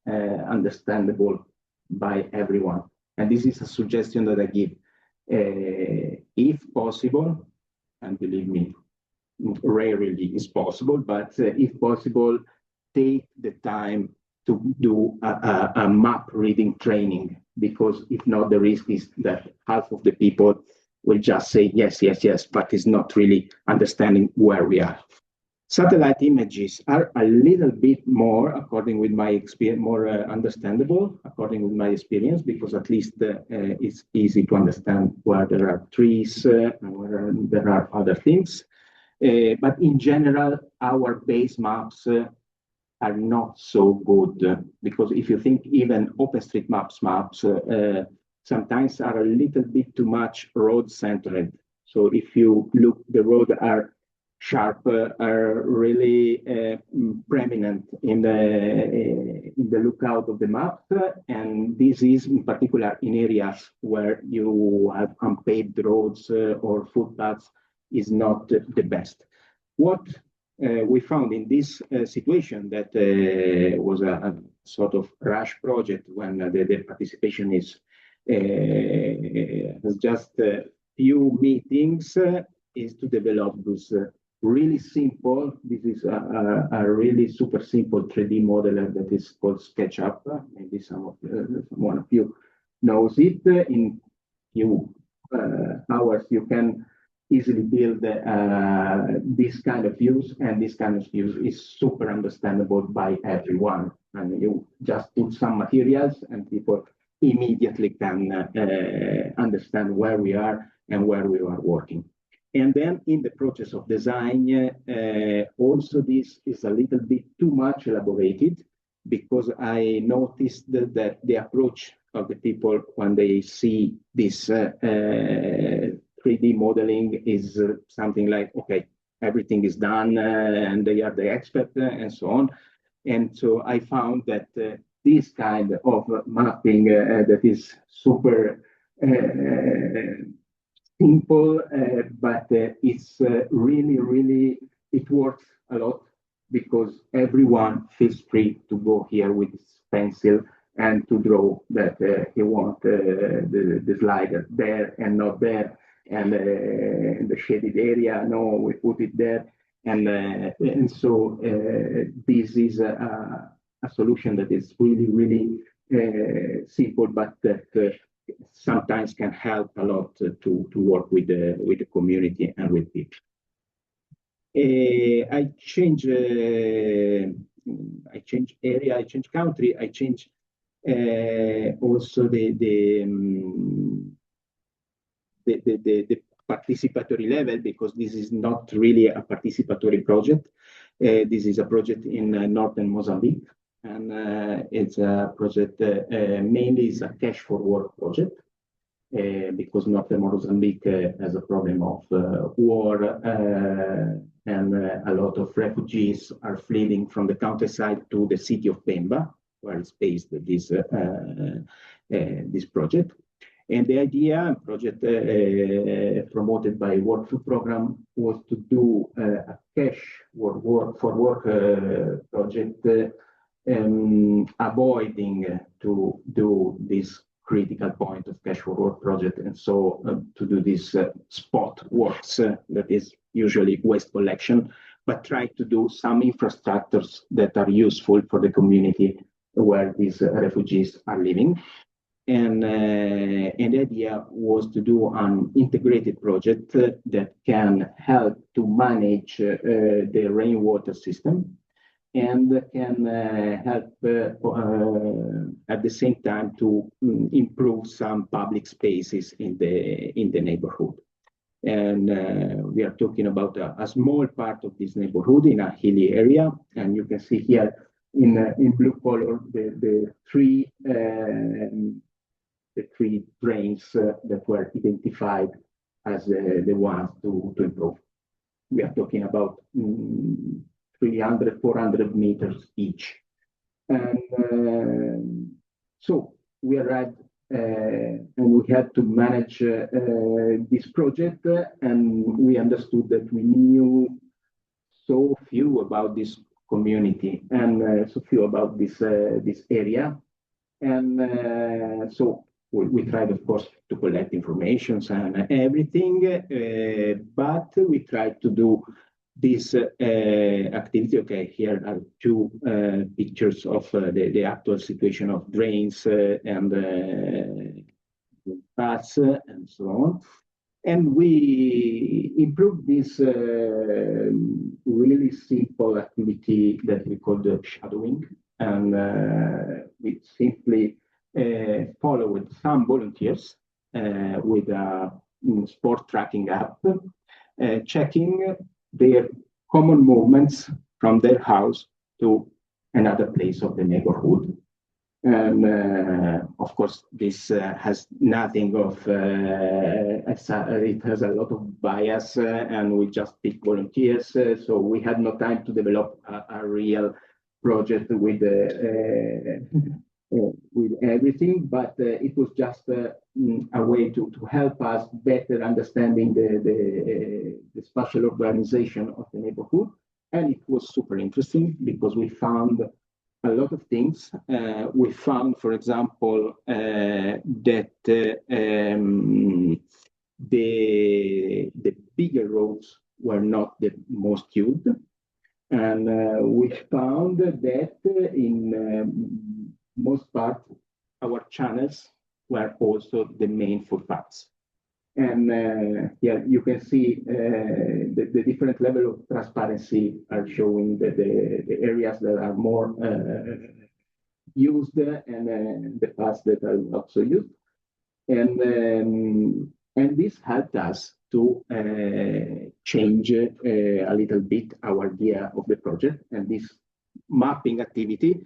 understandable by everyone. And this is a suggestion that I give. If possible, and believe me, rarely is possible, but if possible, take the time to do a map reading training, because if not, the risk is that half of the people will just say yes, yes, yes, but is not really understanding where we are. Satellite images are a little bit more, according with my experience, more understandable, according with my experience, because at least it's easy to understand where there are trees and where there are other things. But in general, our base maps are not so good, because if you think even OpenStreetMaps maps sometimes are a little bit too much road-centered. So if you look, the roads are sharp, are really prominent in the lookout of the map, and this is in particular in areas where you have unpaved roads or footpaths is not the best. What we found in this situation that was a sort of rush project when the participation is just a few meetings, is to develop this really simple. This is a really super simple 3D modeler that is called SketchUp. Maybe one of you knows it. In few hours, you can easily build this kind of views, and this kind of views is super understandable by everyone. And you just put some materials, and people immediately can understand where we are and where we are working. And then in the process of design, also this is a little bit too much elaborated, because I noticed that the approach of the people when they see this 3D modeling is something like, okay, everything is done and they are the expert and so on. And so I found that this kind of mapping that is super simple, but it's really, it works a lot, because everyone feels free to go here with his pencil and to draw that he wants the slider there and not there, and the shaded area, no, we put it there. And so this is a solution that is really simple, but that sometimes can help a lot to work with the community and with people. I change area, I change country, I change also the participatory level, because this is not really a participatory project. This is a project in northern Mozambique, and it's a project mainly is a cash for work project, because northern Mozambique has a problem of war, and a lot of refugees are fleeing from the countryside to the city of Pemba, where is based this project. And the idea, project promoted by Work Food Program, was to do a cash for work project, avoiding to do this critical point of cash for work project, and so to do this spot works that is usually waste collection, but try to do some infrastructures that are useful for the community where these refugees are living. And the idea was to do an integrated project that can help to manage the rainwater system, and can help at the same time to improve some public spaces in the neighborhood. And we are talking about a small part of this neighborhood in a hilly area, and you can see here in blue color the three drains that were identified as the ones to improve. We are talking about 300, 400 meters each. And so we arrived and we had to manage this project, and we understood that we knew so few about this community and so few about this area. And so we tried, of course, to collect information and everything, but we tried to do this activity. Okay, here are two pictures of the actual situation of drains and paths and so on. And we improved this really simple activity that we call the shadowing. And we simply followed some volunteers with a sport tracking app, checking their common movements from their house to another place of the neighborhood. And of course, this has nothing of, it has a lot of bias, and we just pick volunteers. So we had no time to develop a real project with everything, but it was just a way to help us better understanding the spatial organization of the neighborhood. And it was super interesting because we found a lot of things. We found, for example, that the bigger roads were not the most used. And we found that in most part, our channels were also the main footpaths. And yeah, you can see the different level of transparency are showing the areas that are more used and the parts that are not so used. And this helped us to change a little bit our idea of the project. And this mapping activity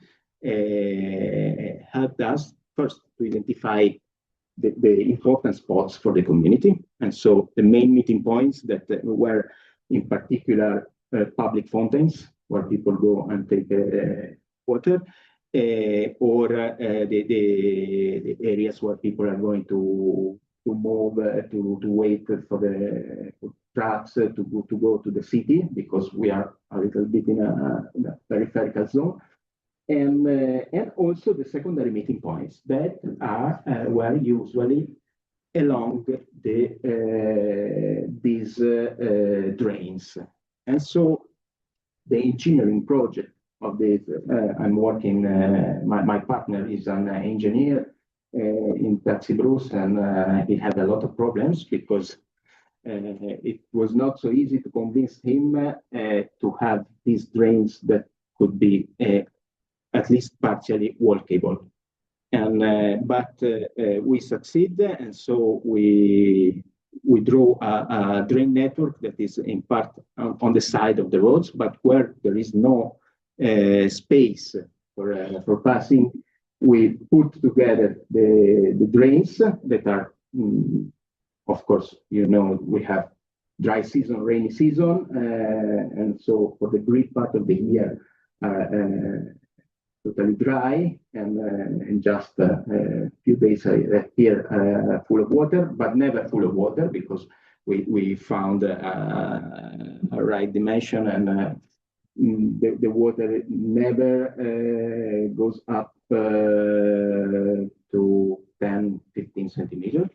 helped us first to identify the important spots for the community. And so the main meeting points that were in particular public fountains where people go and take water, or the areas where people are going to move, to wait for the trucks to go to the city, because we are a little bit in a peripheral zone. And also the secondary meeting points that were usually along these drains. And so the engineering project of this, I'm working, my partner is an engineer in Taxi Bruce, and he had a lot of problems because it was not so easy to convince him to have these drains that could be at least partially walkable. And but we succeed, and so we draw a drain network that is in part on the side of the roads, but where there is no space for passing, we put together the drains that are, of course, you know, we have dry season, rainy season, and so for the great part of the year, totally dry, and just a few days here full of water, but never full of water, because we found a right dimension, and the water never goes up to 10, 15 centimeters.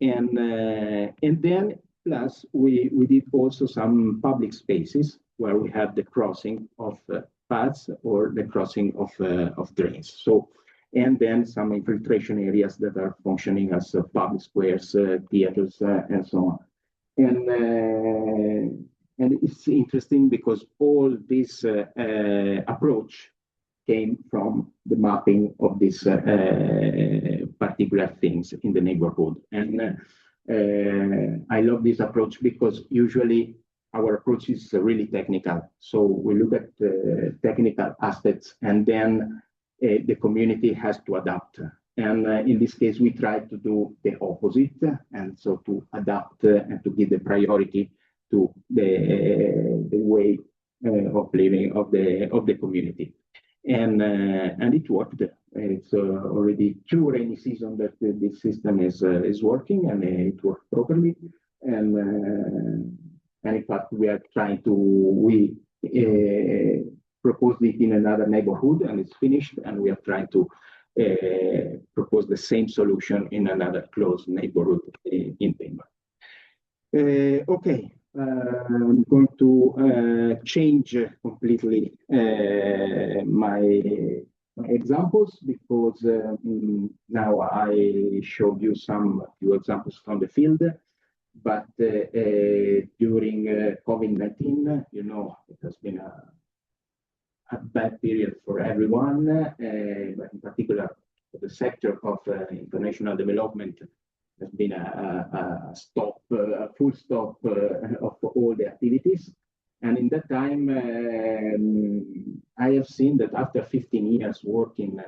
And then plus we did also some public spaces where we have the crossing of paths or the crossing of drains. So, and then some infiltration areas that are functioning as public squares, theaters, and so on. And it's interesting because all this approach came from the mapping of these particular things in the neighborhood. And I love this approach because usually our approach is really technical. So we look at technical aspects, and then the community has to adapt. And in this case, we try to do the opposite, and so to adapt and to give the priority to the way of living of the community. And it worked. It's already 2 rainy seasons that this system is working, and it worked properly. And in fact, we are trying to, we proposed it in another neighborhood, and it's finished, and we are trying to propose the same solution in another close neighborhood in Denmark. Okay, I'm going to change completely my examples, because now I showed you some few examples from the field. But during COVID-19, you know, it has been a bad period for everyone, but in particular for the sector of international development. Has been a stop, a full stop of all the activities. And in that time, I have seen that after 15 years working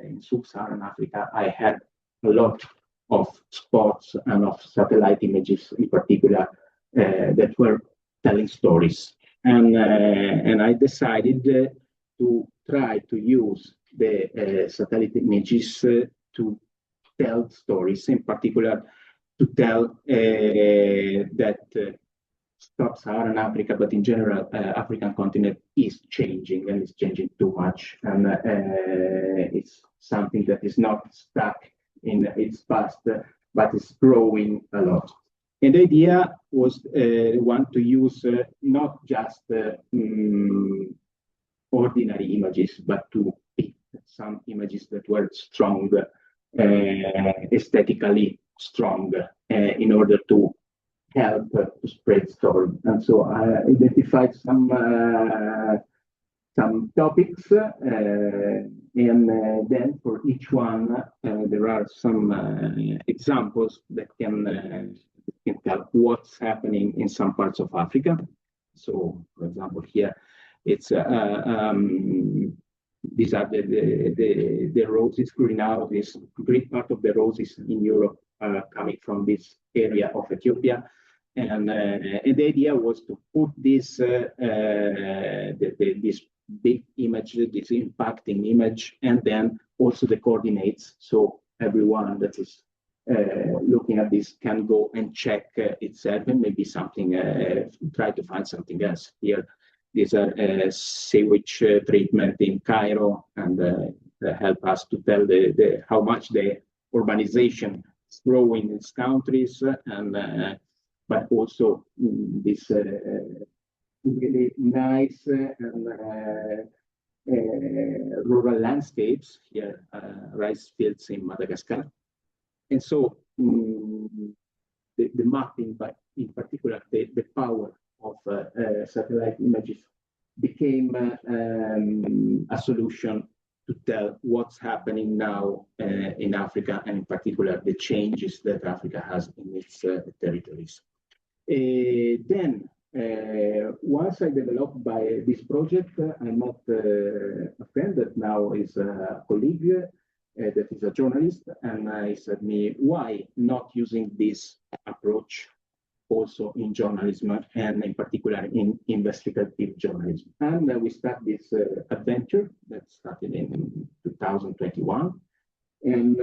in Sub-Saharan Africa, I had a lot of spots and of satellite images in particular that were telling stories. And I decided to try to use the satellite images to tell stories, in particular to tell that Sub-Saharan Africa, but in general, African continent is changing and is changing too much. And it's something that is not stuck in its past, but is growing a lot. And the idea was one to use not just ordinary images, but to pick some images that were strong, aesthetically strong, in order to help to spread story. And so I identified some topics, and then for each one there are some examples that can tell what's happening in some parts of Africa. So, for example, here it's these are the roses growing out. This great part of the roses in Europe coming from this area of Ethiopia. And the idea was to put this this big image, this impacting image, and then also the coordinates. So everyone that is looking at this can go and check itself and maybe something, try to find something else. Here, these are sewage treatment in Cairo, and help us to tell how much the urbanization is growing in these countries, and but also this really nice and rural landscapes here, rice fields in Madagascar. And so the mapping, but in particular the power of satellite images became a solution to tell what's happening now in Africa, and in particular the changes that Africa has in its territories. Then, once I developed by this project, I met a friend that now is a colleague that is a journalist, and he said me, why not using this approach also in journalism, and in particular in investigative journalism? And we start this adventure that started in 2021. And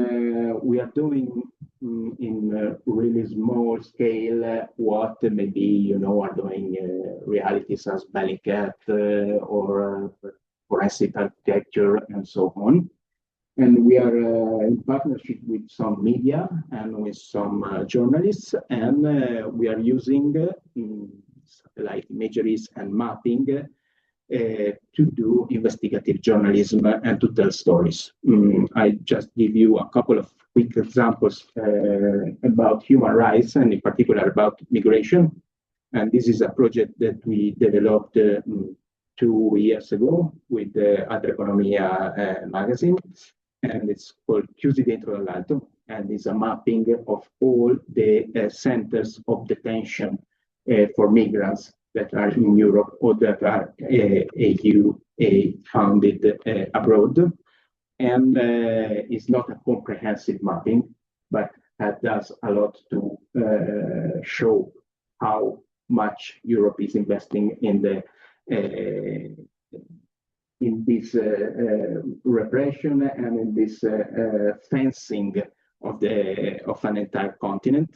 we are doing in really small scale what maybe you know are doing realities as Bellingcat or forensic architecture and so on. And we are in partnership with some media and with some journalists, and we are using satellite imageries and mapping to do investigative journalism and to tell stories. I just give you a couple of quick examples about human rights, and in particular about migration. And this is a project that we developed 2 years ago with the Altra Economia magazine, and it's called Chiusi dentro dall'alto, and it's a mapping of all the centers of detention for migrants that are in Europe or that are EU founded abroad. And it's not a comprehensive mapping, but that does a lot to show how much Europe is investing in the in this repression and in this fencing of an entire continent.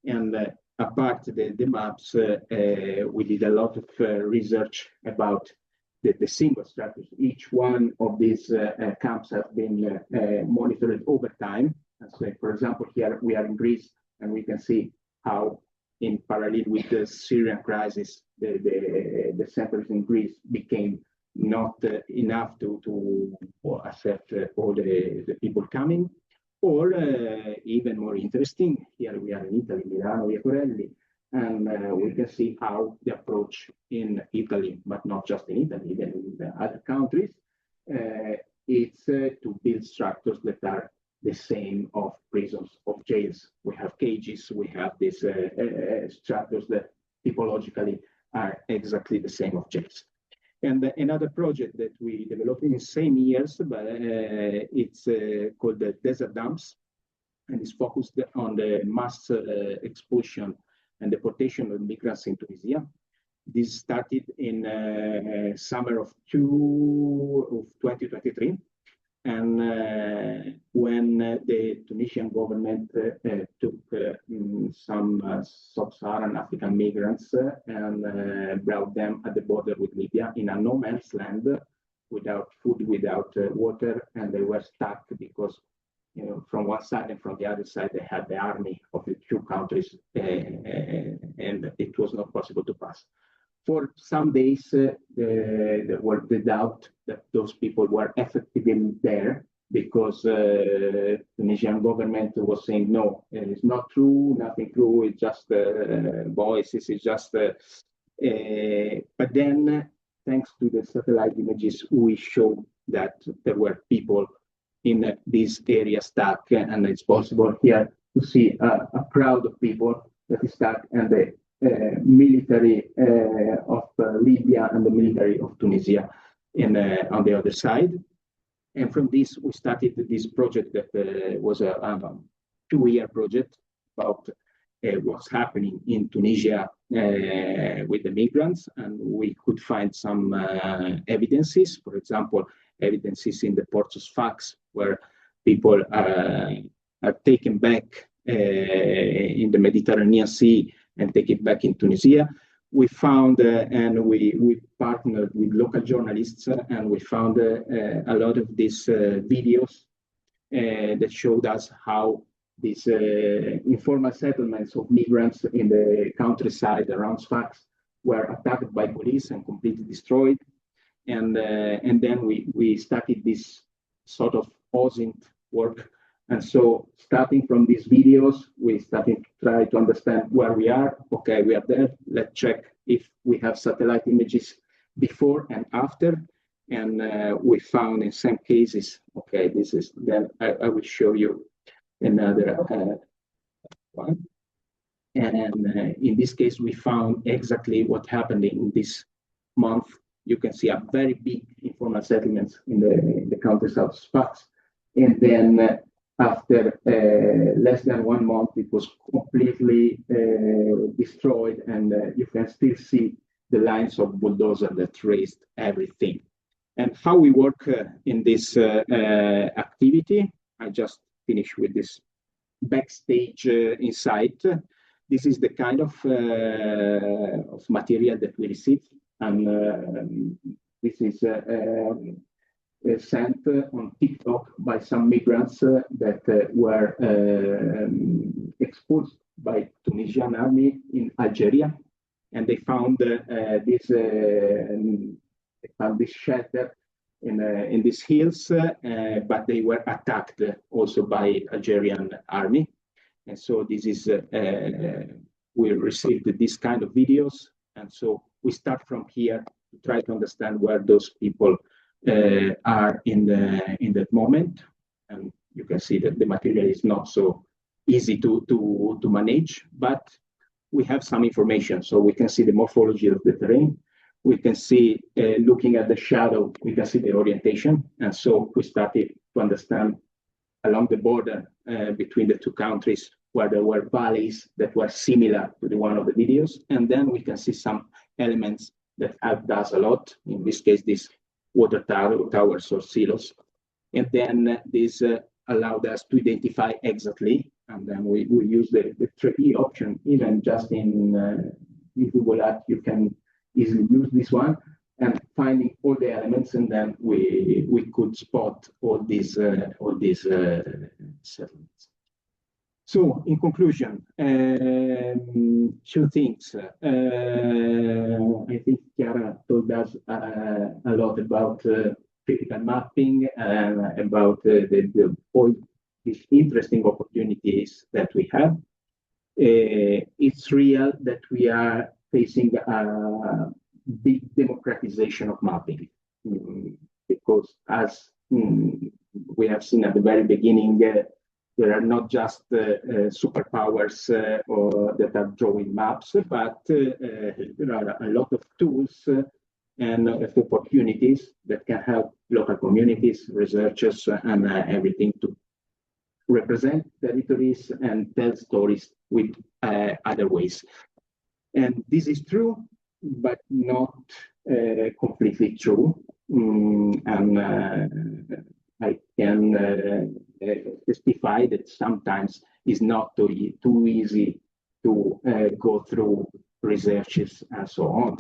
And apart the maps, we did a lot of research about the single structures. Each one of these camps has been monitored over time. And so, for example, here we are in Greece, and we can see how, in parallel with the Syrian crisis, the centers in Greece became not enough to accept all the people coming. Or even more interesting, here we are in Italy, Milano, Via Corelli, and we can see how the approach in Italy, but not just in Italy, even in the other countries, it's to build structures that are the same of prisons, of jails. We have cages, we have these structures that typologically are exactly the same of jails. And another project that we developed in the same years, but it's called the Desert Dumps, and it's focused on the mass expulsion and deportation of migrants in Tunisia. This started in summer of 2023, and when the Tunisian government took some Sub-Saharan African migrants and brought them at the border with Libya in a no man's land, without food, without water, and they were stuck because, you know, from one side and from the other side, they had the army of the two countries, and it was not possible to pass. For some days, there were the doubt that those people were effectively there, because the Tunisian government was saying, no, it's not true, nothing true, it's just voices, it's just... but then, thanks to the satellite images, we showed that there were people in this area stuck, and it's possible here to see a crowd of people that is stuck, and the military of Libya and the military of Tunisia on the other side. And from this, we started this project that was a 2-year project about what's happening in Tunisia with the migrants. And we could find some evidences, for example, evidences in the ports of Sfax, where people are taken back in the Mediterranean Sea and taken back in Tunisia. We found, and we partnered with local journalists, and we found a lot of these videos that showed us how these informal settlements of migrants in the countryside around Sfax were attacked by police and completely destroyed. And then we started this sort of OSINT work. And so, starting from these videos, we started to try to understand where we are. Okay, we are there. Let's check if we have satellite images before and after. And we found in some cases, okay, this is, then I will show you another one. And in this case, we found exactly what happened in this month. You can see a very big informal settlements in the countryside of Sfax. And then after less than 1 month, it was completely destroyed, and you can still see the lines of bulldozer that raised everything. And how we work in this activity, I just finished with this backstage insight. This is the kind of material that we received, and this is sent on TikTok by some migrants that were expulsed by Tunisian army in Algeria, and they found this shelter in these hills, but they were attacked also by Algerian army, and so this is we received this kind of videos, and so we start from here to try to understand where those people are in that moment. And you can see that the material is not so easy to manage, but we have some information. So we can see the morphology of the terrain. We can see, looking at the shadow, we can see the orientation. And so we started to understand along the border between the two countries where there were valleys that were similar to the one of the videos. And then we can see some elements that helped us a lot. In this case, this water towers or silos. And then this allowed us to identify exactly, and then we use the 3D option, even just in Google Earth, you can easily use this one, and finding all the elements, and then we could spot all these settlements. So, in conclusion, 2 things. I think Chiara told us a lot about critical mapping and about all these interesting opportunities that we have. It's real that we are facing a big democratization of mapping, because as we have seen at the very beginning, there are not just superpowers that are drawing maps, but there are a lot of tools and opportunities that can help local communities, researchers, and everything to represent territories and tell stories with other ways. And this is true, but not completely true. And I can testify that sometimes it's not too easy to go through researches and so on.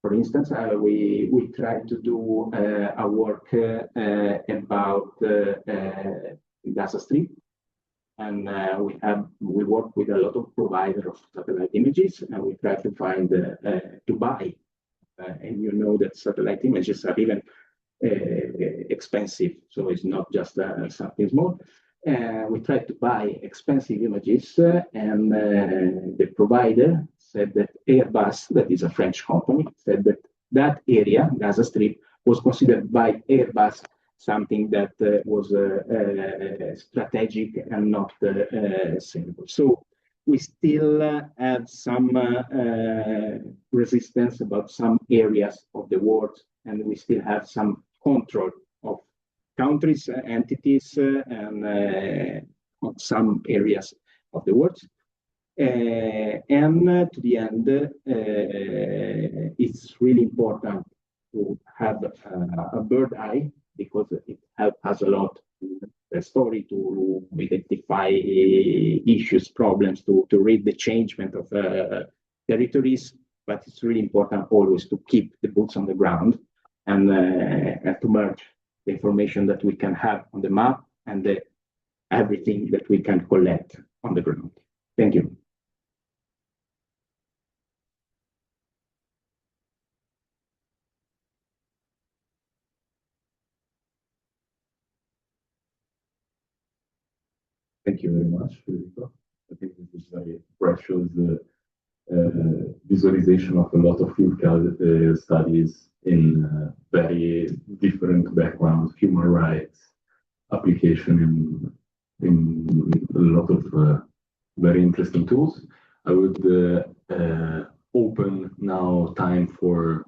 For instance, we try to do a work about Gaza Strip, and we work with a lot of providers of satellite images, and we try to find to buy. And you know that satellite images are even expensive, so it's not just something small. We tried to buy expensive images, and the provider said that Airbus, that is a French company, said that that area, Gaza Strip, was considered by Airbus something that was strategic and not sustainable. So we still have some resistance about some areas of the world, and we still have some control of countries, entities, and on some areas of the world. And to the end, it's really important to have a bird eye, because it helps us a lot in the story to identify issues, problems, to read the changement of territories. But it's really important always to keep the boots on the ground and to merge the information that we can have on the map and everything that we can collect on the ground. Thank you. Thank you very much, Federico. I think this is very precious visualization of a lot of field studies in very different backgrounds, human rights, application in a lot of very interesting tools. I would open now time for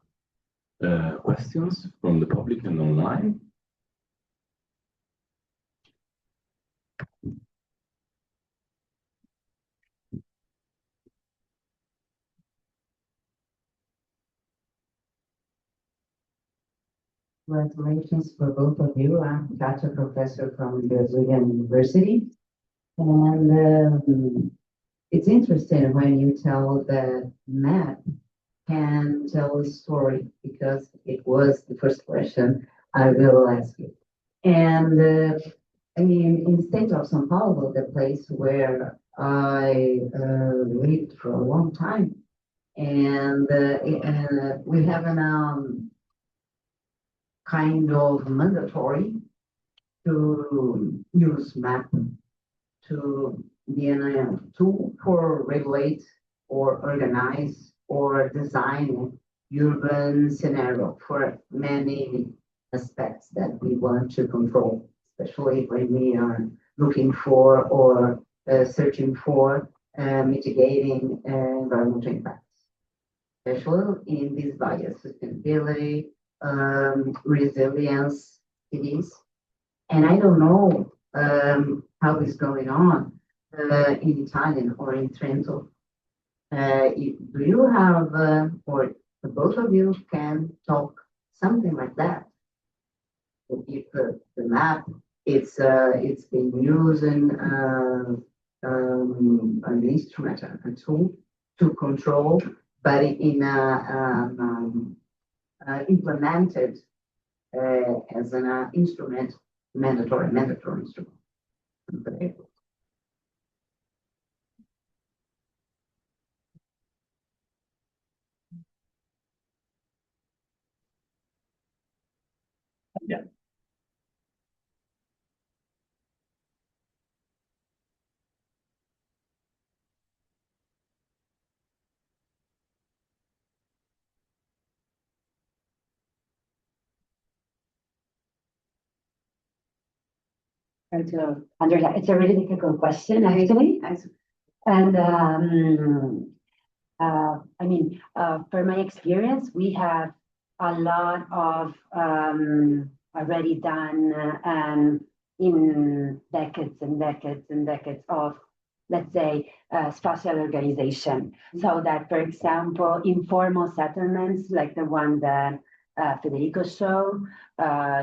questions from the public and online. Congratulations for both of you. I'm Katia, professor from Brazilian University. And it's interesting when you tell that map can tell a story, because it was the first question I will ask you. And I mean, in the state of São Paulo, the place where I lived for a long time, and we have an kind of mandatory to use map to be a tool for regulate or organize or design urban scenario for many aspects that we want to control, especially when we are looking for or searching for mitigating environmental impacts, especially in these bias, sustainability, resilience cities. And I don't know how it's going on in Italian or in Trento. Do you have, or both of you can talk something like that? If the map it's being used in an instrument, a tool to control, but in implemented as an instrument, mandatory instrument. Okay. Yeah. It's a really difficult question, actually. And I mean, for my experience, we have a lot of already done in decades and decades and decades of, let's say, spatial organization. So that, for example, informal settlements like the one that Federico showed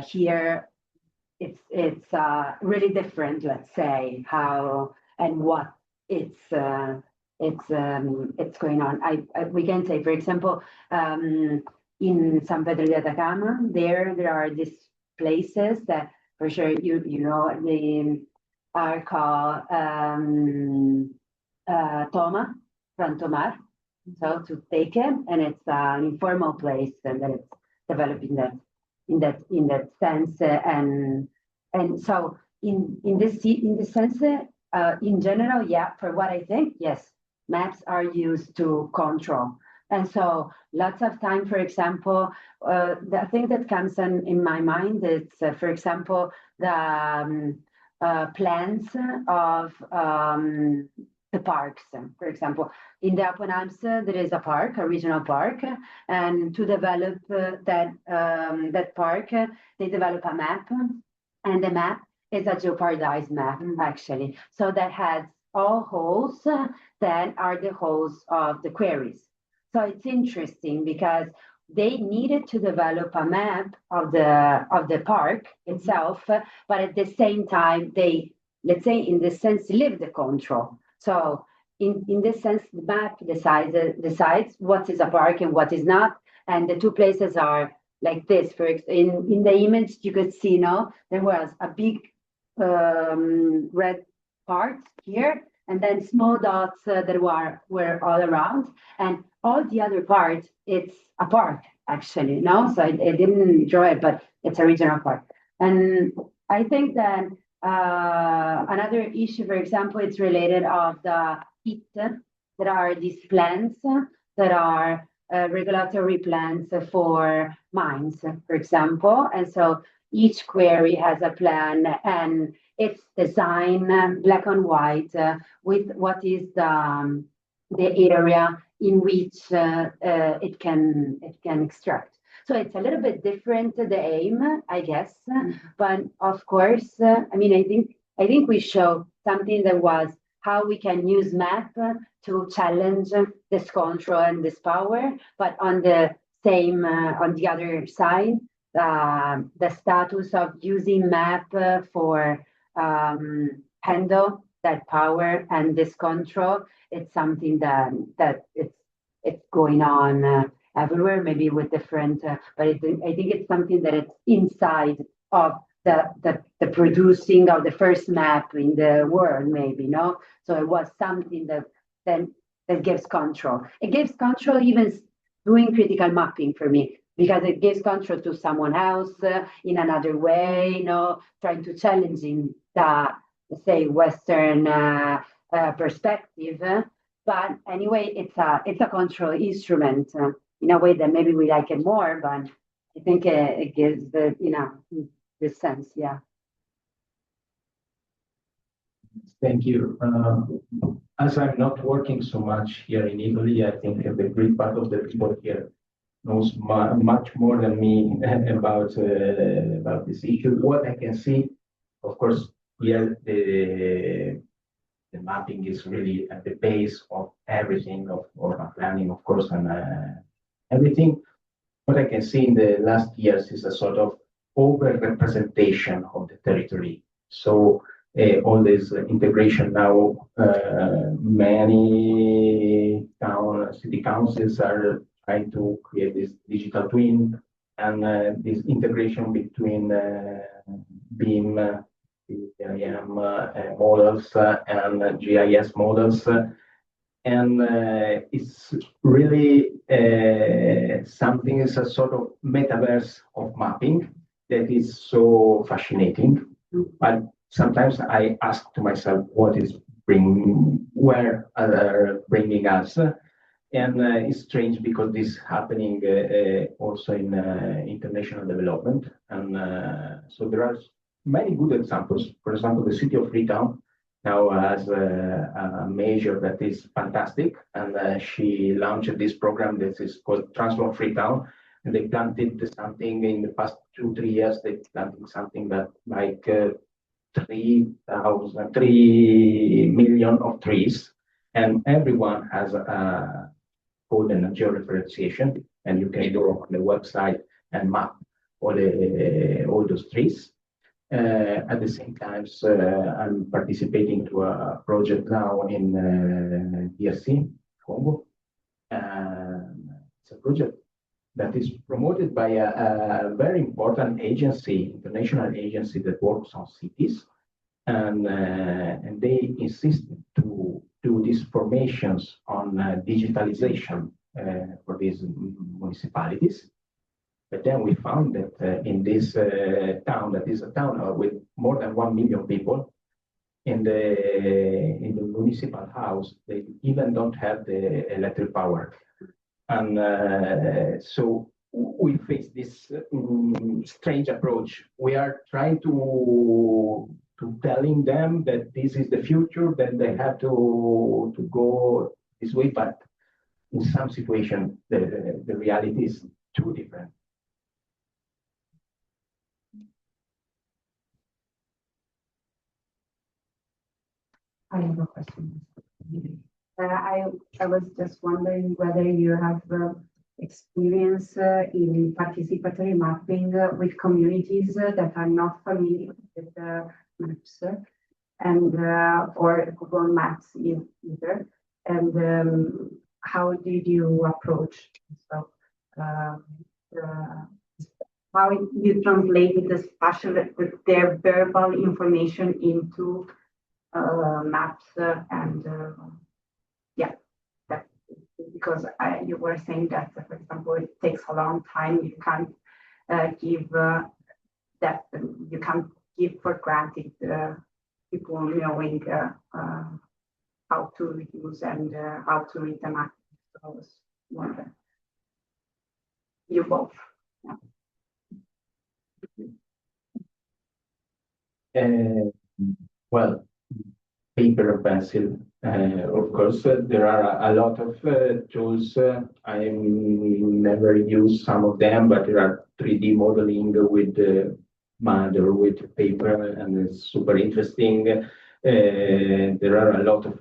here, it's really different, let's say, how and what it's going on. We can say, for example, in San Pedro de Atacama, there are these places that for sure you know they are called Toma, Trento Mar. So to take it, and it's an informal place, and that it's developing in that sense, and so in this sense, in general, yeah, for what I think, yes, maps are used to control. And so lots of time, for example, the thing that comes in my mind is, for example, the plans of the parks. For example, in the Upper Alps, there is a park, a regional park, and to develop that park, they develop a map, and the map is a geoparadise map, actually. So that has all holes that are the holes of the quarries. So it's interesting because they needed to develop a map of the park itself, but at the same time, they, let's say, in this sense, live the control. So in this sense, the map decides what is a park and what is not. And the two places are like this. In the image, you could see, there was a big red part here, and then small dots that were all around. And all the other part, it's a park, actually, So I didn't draw it, but it's a regional park. And I think that another issue, for example, it's related of the heat. There are these plans that are regulatory plans for mines, for example. And so each quarry has a plan, and it's designed black and white with what is the area in which it can extract. So it's a little bit different, the aim, I guess. But of course, I think we show something that was how we can use map to challenge this control and this power. But on the other side, the status of using map for handle that power and this control, it's something that it's going on everywhere, maybe with different, but I think it's something that it's inside of the producing of the first map in the world, maybe, So it was something that gives control. It gives control even doing critical mapping for me, because it gives control to someone else in another way, trying to challenge in the, let's say, Western perspective. But anyway, it's a control instrument in a way that maybe we like it more, but I think it gives this sense, yeah. Thank you. As I'm not working so much here in Italy, I think the great part of the people here knows much more than me about this issue. What I can see, of course, here the mapping is really at the base of everything, of urban planning, of course, and everything. What I can see in the last years is a sort of over-representation of the territory. So all this integration now, many city councils are trying to create this digital twin, and this integration between BIM, BIM models and GIS models. And it's really something, is a sort of metaverse of mapping that is so fascinating. But sometimes I ask to myself, where are bringing us? And it's strange because this is happening also in international development. And so there are many good examples. For example, the city of Freetown now has a measure that is fantastic. And she launched this program that is called Transform Freetown. And they planted something in the past 2-3 years. They planted something that like 3 million of trees. And everyone has a code and a georeferenciation, and you can go on the website and map all those trees. At the same time, I'm participating to a project now in DRC, Congo. It's a project that is promoted by a very important agency, international agency that works on cities. And they insist to do these formations on digitalization for these municipalities. But then we found that in this town, that is a town with more than 1 million people, in the municipal house, they even don't have the electric power. And so we face this strange approach. We are trying to telling them that this is the future, that they have to go this way, but in some situation, the reality is too different. I have a question. I was just wondering whether you have experience in participatory mapping with communities that are not familiar with maps and or Google Maps either. And how did you approach? So, how you translated the spatial, their verbal information into maps and yeah, that, because you were saying that, for example, it takes a long time. You can't give that you can't give for granted people knowing how to use and how to read the map. So I was wondering, you both. Yeah. Well, paper or pencil. Of course, there are a lot of tools. I never use some of them, but there are 3D modeling with mud or with paper, and it's super interesting. There are a lot of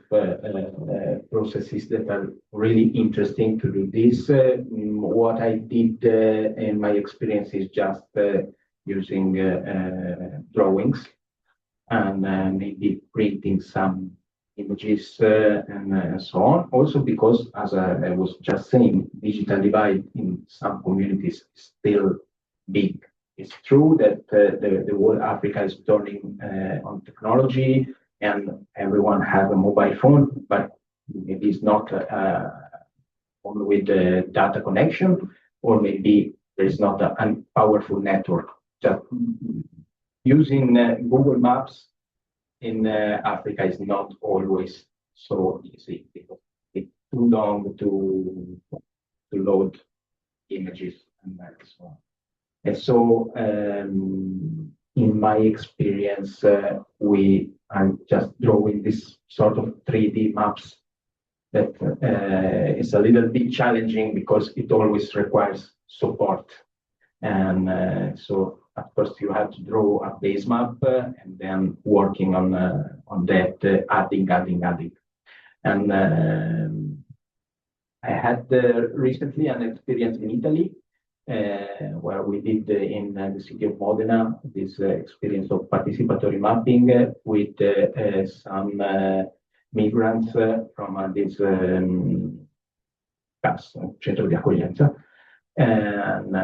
processes that are really interesting to do this. What I did in my experience is just using drawings and maybe printing some images and so on. Also because, as I was just saying, digital divide in some communities is still big. It's true that the whole Africa is turning on technology and everyone has a mobile phone, but maybe it's not only with the data connection, or maybe there is not a powerful network. Just using Google Maps in Africa is not always so easy because it's too long to load images and so on. And so, in my experience, we are just drawing this sort of 3D maps that is a little bit challenging because it always requires support. And so at first you have to draw a base map and then working on that, adding. And I had recently an experience in Italy where we did in the city of Modena this experience of participatory mapping with some migrants from this CAS, Centro di Accoglienza. And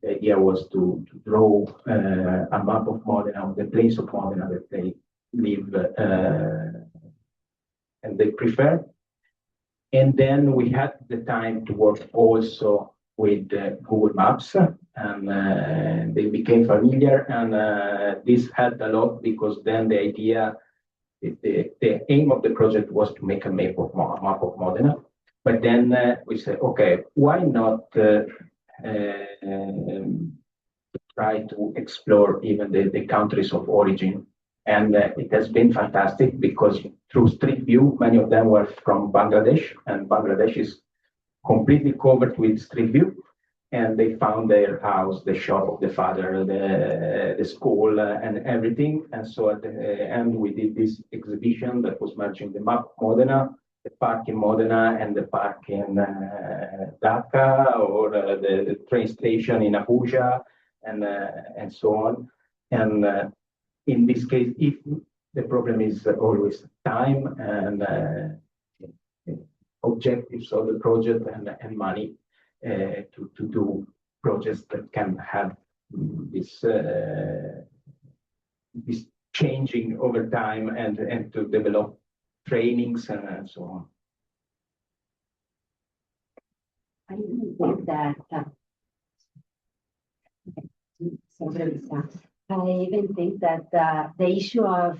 the idea was to draw a map of Modena, of the place of Modena that they live and they prefer. And then we had the time to work also with Google Maps, and they became familiar. And this helped a lot because then the idea, the aim of the project was to make a map of Modena. But then we said, okay, why not try to explore even the countries of origin? And it has been fantastic because through Street View, many of them were from Bangladesh, and Bangladesh is completely covered with Street View. And they found their house, the shop of the father, the school, and everything. And so at the end, we did this exhibition that was merging the map Modena, the park in Modena, and the park in Dhaka, or the train station in Abuja, and so on. And in this case, if the problem is always time and objectives of the project and money to do projects that can have this changing over time and to develop trainings and so on. I even think that I even think that the issue of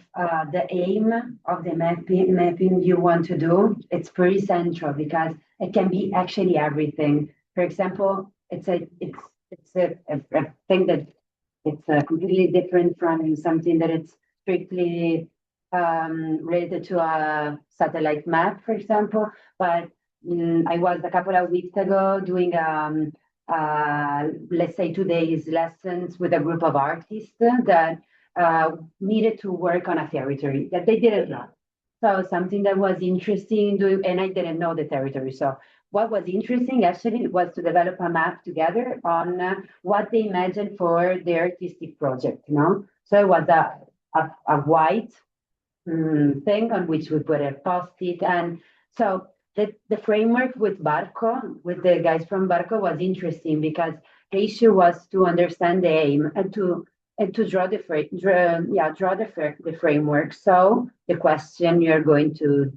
the aim of the mapping you want to do, it's pretty central because it can be actually everything. For example, it's a thing that it's completely different from something that it's strictly related to a satellite map, for example. But I was a couple of weeks ago doing let's say 2 days lessons with a group of artists that needed to work on a territory that they didn't know. So something that was interesting, and I didn't know the territory. So what was interesting actually was to develop a map together on what they imagined for their artistic project, you know? So it was a white thing on which we put a post-it. And so the framework with Barco, with the guys from Barco, was interesting because the issue was to understand the aim and to draw the framework. So the question you're going to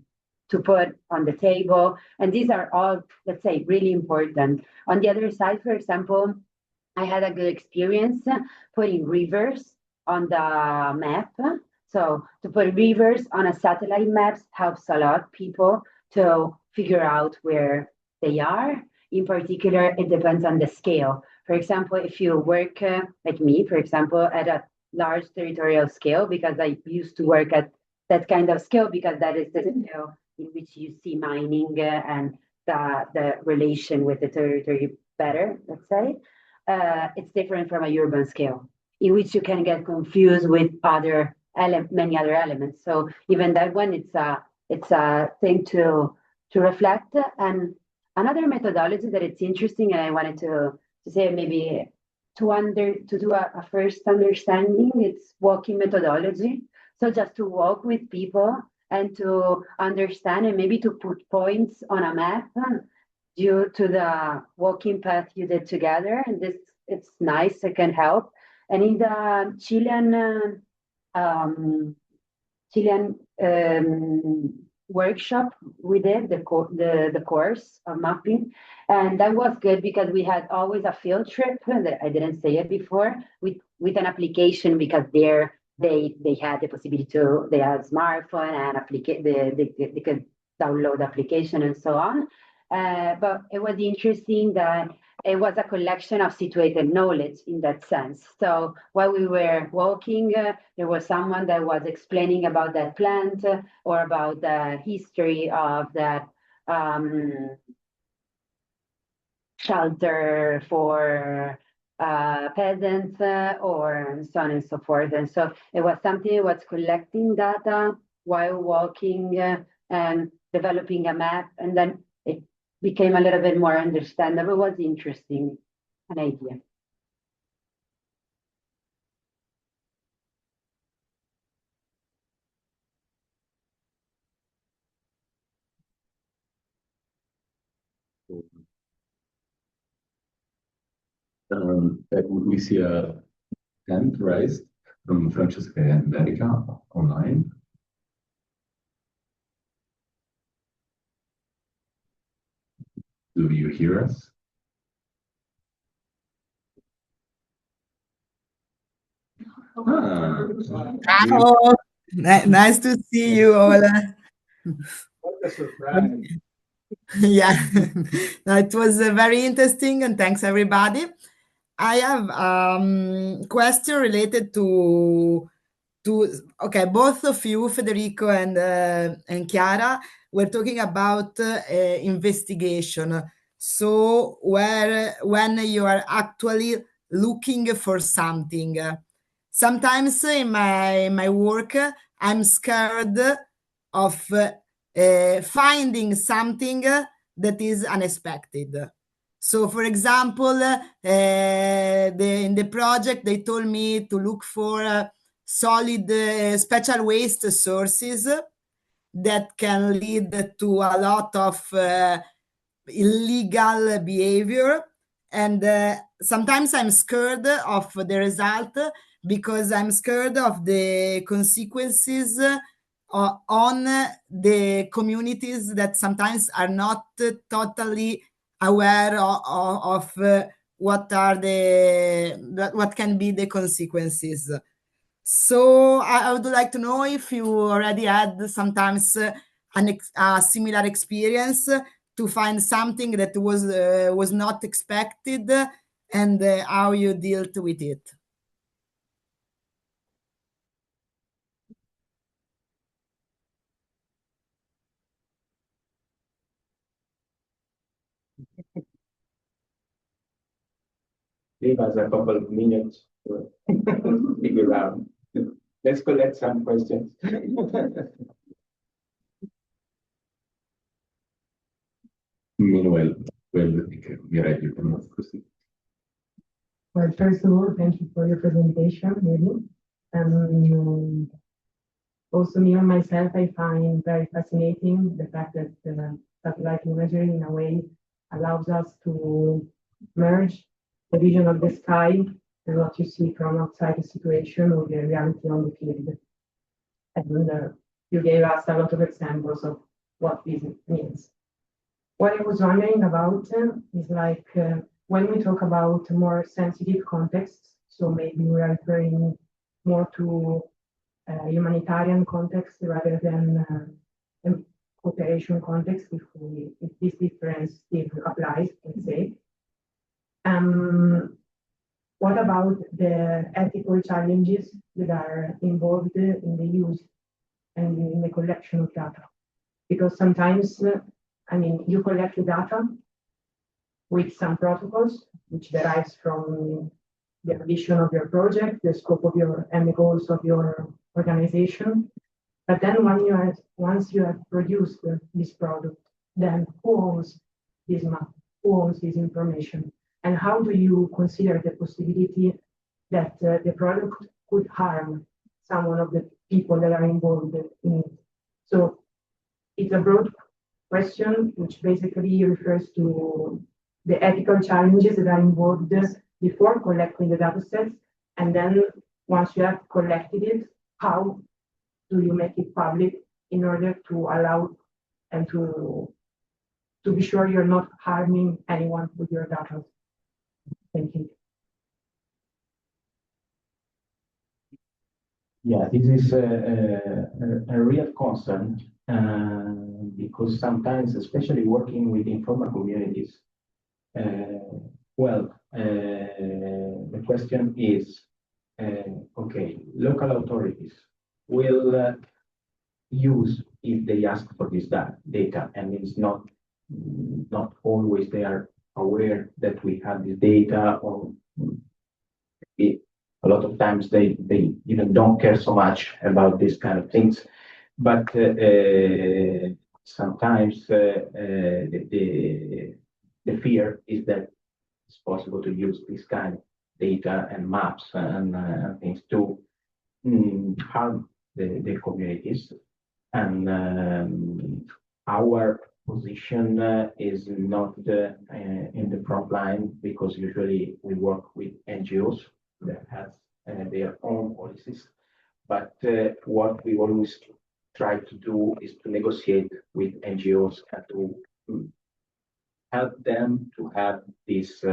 put on the table, and these are all, let's say, really important. On the other side, for example, I had a good experience putting rivers on the map. So to put rivers on a satellite map helps a lot people to figure out where they are. In particular, it depends on the scale. For example, if you work like me, for example, at a large territorial scale, because I used to work at that kind of scale, because that is the scale in which you see mining and the relation with the territory better, let's say, it's different from a urban scale, in which you can get confused with many other elements. So even that one, it's a thing to reflect. And another methodology that it's interesting, and I wanted to say maybe to do a first understanding, it's walking methodology. So just to walk with people and to understand and maybe to put points on a map due to the walking path you did together. And it's nice, it can help. And in the Chilean workshop we did the course of mapping, and that was good because we had always a field trip that I didn't say it before with an application, because there they had the possibility to, they had smartphone and they could download the application and so on. But it was interesting that it was a collection of situated knowledge in that sense. So while we were walking, there was someone that was explaining about that plant or about the history of that shelter for peasants or so on and so forth. And so it was something that was collecting data while walking and developing a map, and then it became a little bit more understandable. It was interesting, an idea. We see a hand raised from Francesca and Erika online. Do you hear us? Ciao. Nice to see you all. What a surprise. Yeah, it was very interesting, and thanks everybody. I have question related to okay, both of you, Federico and Chiara, were talking about investigation. So when you are actually looking for something, sometimes in my work, I'm scared of finding something that is unexpected. So, for example, in the project, they told me to look for solid special waste sources that can lead to a lot of illegal behavior. And sometimes I'm scared of the result because I'm scared of the consequences on the communities that sometimes are not totally aware of what can be the consequences. So I would like to know if you already had sometimes a similar experience to find something that was not expected, and how you dealt with it. Give us a couple of minutes to figure out. Let's collect some questions. Meanwhile, well, we are ready to proceed. Well, first of all, thank you for your presentation, really. Also, me on myself, I find very fascinating the fact that satellite imagery, in a way, allows us to merge the vision of the sky and what you see from outside the situation with the reality on the field. And you gave us a lot of examples of what this means. What I was wondering about is like when we talk about more sensitive contexts, so maybe we are referring more to humanitarian context rather than cooperation context, if this difference still applies, let's say. What about the ethical challenges that are involved in the use and in the collection of data? Because sometimes, I mean, you collect the data with some protocols, which derives from the ambition of your project, the scope of your and the goals of your organization. But then once you have produced this product, then who owns this map? Who owns this information? And how do you consider the possibility that the product could harm someone of the people that are involved in it? So it's a broad question, which basically refers to the ethical challenges that are involved before collecting the data sets. And then once you have collected it, how do you make it public in order to allow and to be sure you're not harming anyone with your data? Thank you. Yeah, this is a real concern because sometimes, especially working with informal communities, the question is, okay, local authorities will use if they ask for this data, and it's not always they are aware that we have this data, or a lot of times they even don't care so much about these kind of things. But sometimes the fear is that it's possible to use this kind of data and maps and things to harm the communities. And our position is not in the front line, because usually we work with NGOs that have their own policies. But what we always try to do is to negotiate with NGOs and to help them to have this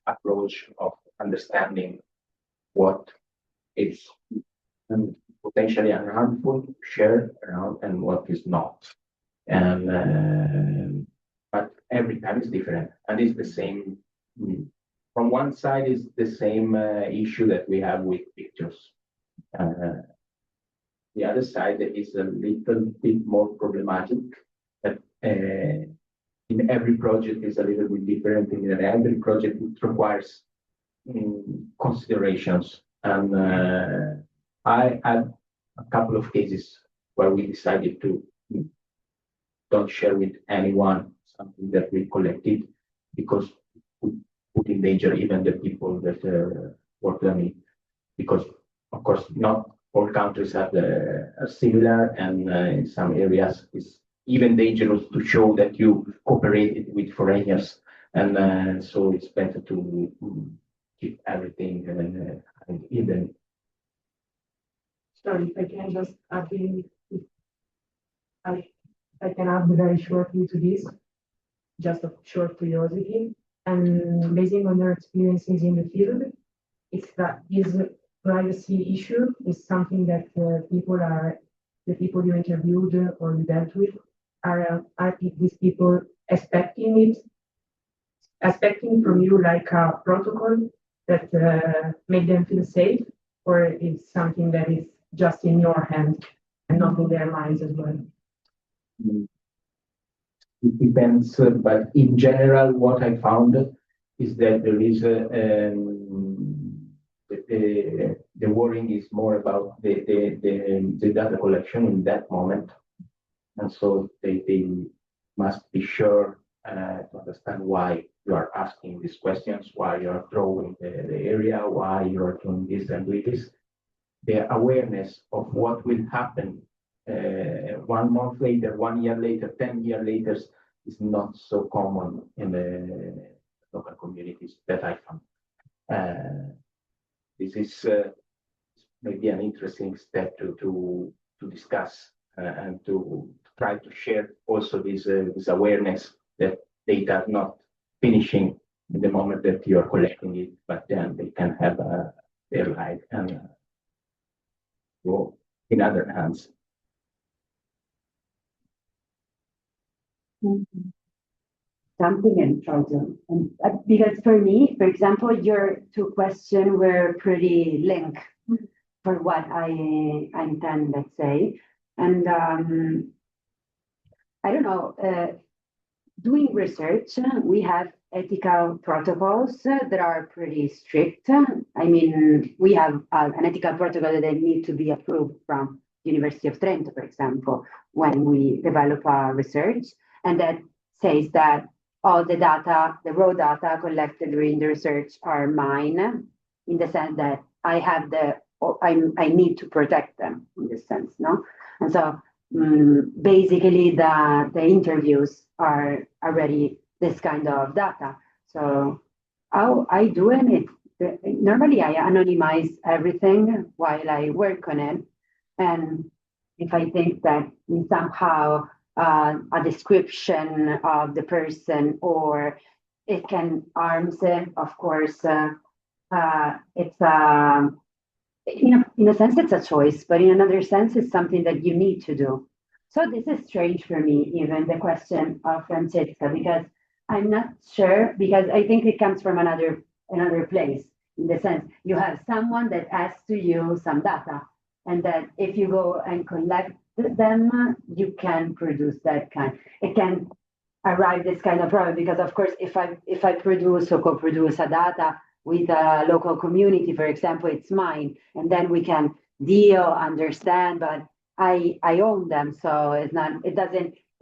approach of understanding what is potentially harmful, shared around, and what is not. And but every time is different, and it's the same. From one side is the same issue that we have with pictures. The other side is a little bit more problematic. But in every project is a little bit different. In every project it requires considerations, and I had a couple of cases where we decided to don't share with anyone something that we collected because we put in danger even the people that work on it. Because of course not all countries have are similar, and in some areas it's even dangerous to show that you cooperated with foreigners, and so it's better to keep everything and even. Sorry, if I can just add in, if I can add very shortly to this, just a short curiosity, and based on your experiences in the field, it's that this privacy issue is something that the people you interviewed or you dealt with, are these people expecting from you like a protocol that make them feel safe, or it's something that is just in your hands and not in their minds as well? It depends, but in general, what I found is that there is the worrying is more about the data collection in that moment, and so they must be sure to understand why you are asking these questions, why you are drawing the area, why you are doing this and doing this. The awareness of what will happen 1 month later, 1 year later, 10 years later is not so common in the local communities that I found. This is maybe an interesting step to discuss and to try to share also this awareness that data are not finishing in the moment that you are collecting it, but then they can have their life and go in other hands. Something and try to, because for me, for example, your two questions were pretty linked for what I intend, let's say. And I don't know, doing research, we have ethical protocols that are pretty strict. I mean, we have an ethical protocol that need to be approved from University of Trento, for example, when we develop our research, and that says that all the data, the raw data collected during the research are mine, in the sense that I have I need to protect them in this sense, no? And so basically the interviews are already this kind of data. So how I do it, normally I anonymize everything while I work on it. And if I think that somehow a description of the person, or it can harm them, of course, it's in a sense it's a choice, but in another sense it's something that you need to do. So this is strange for me, even the question of Francesca, because I'm not sure, because I think it comes from another place, in the sense you have someone that asks to you some data, and that if you go and collect them, you can produce that kind. It can arrive this kind of problem, because of course, if I produce or co-produce a data with a local community, for example, it's mine, and then we can deal, understand, but I own them, so it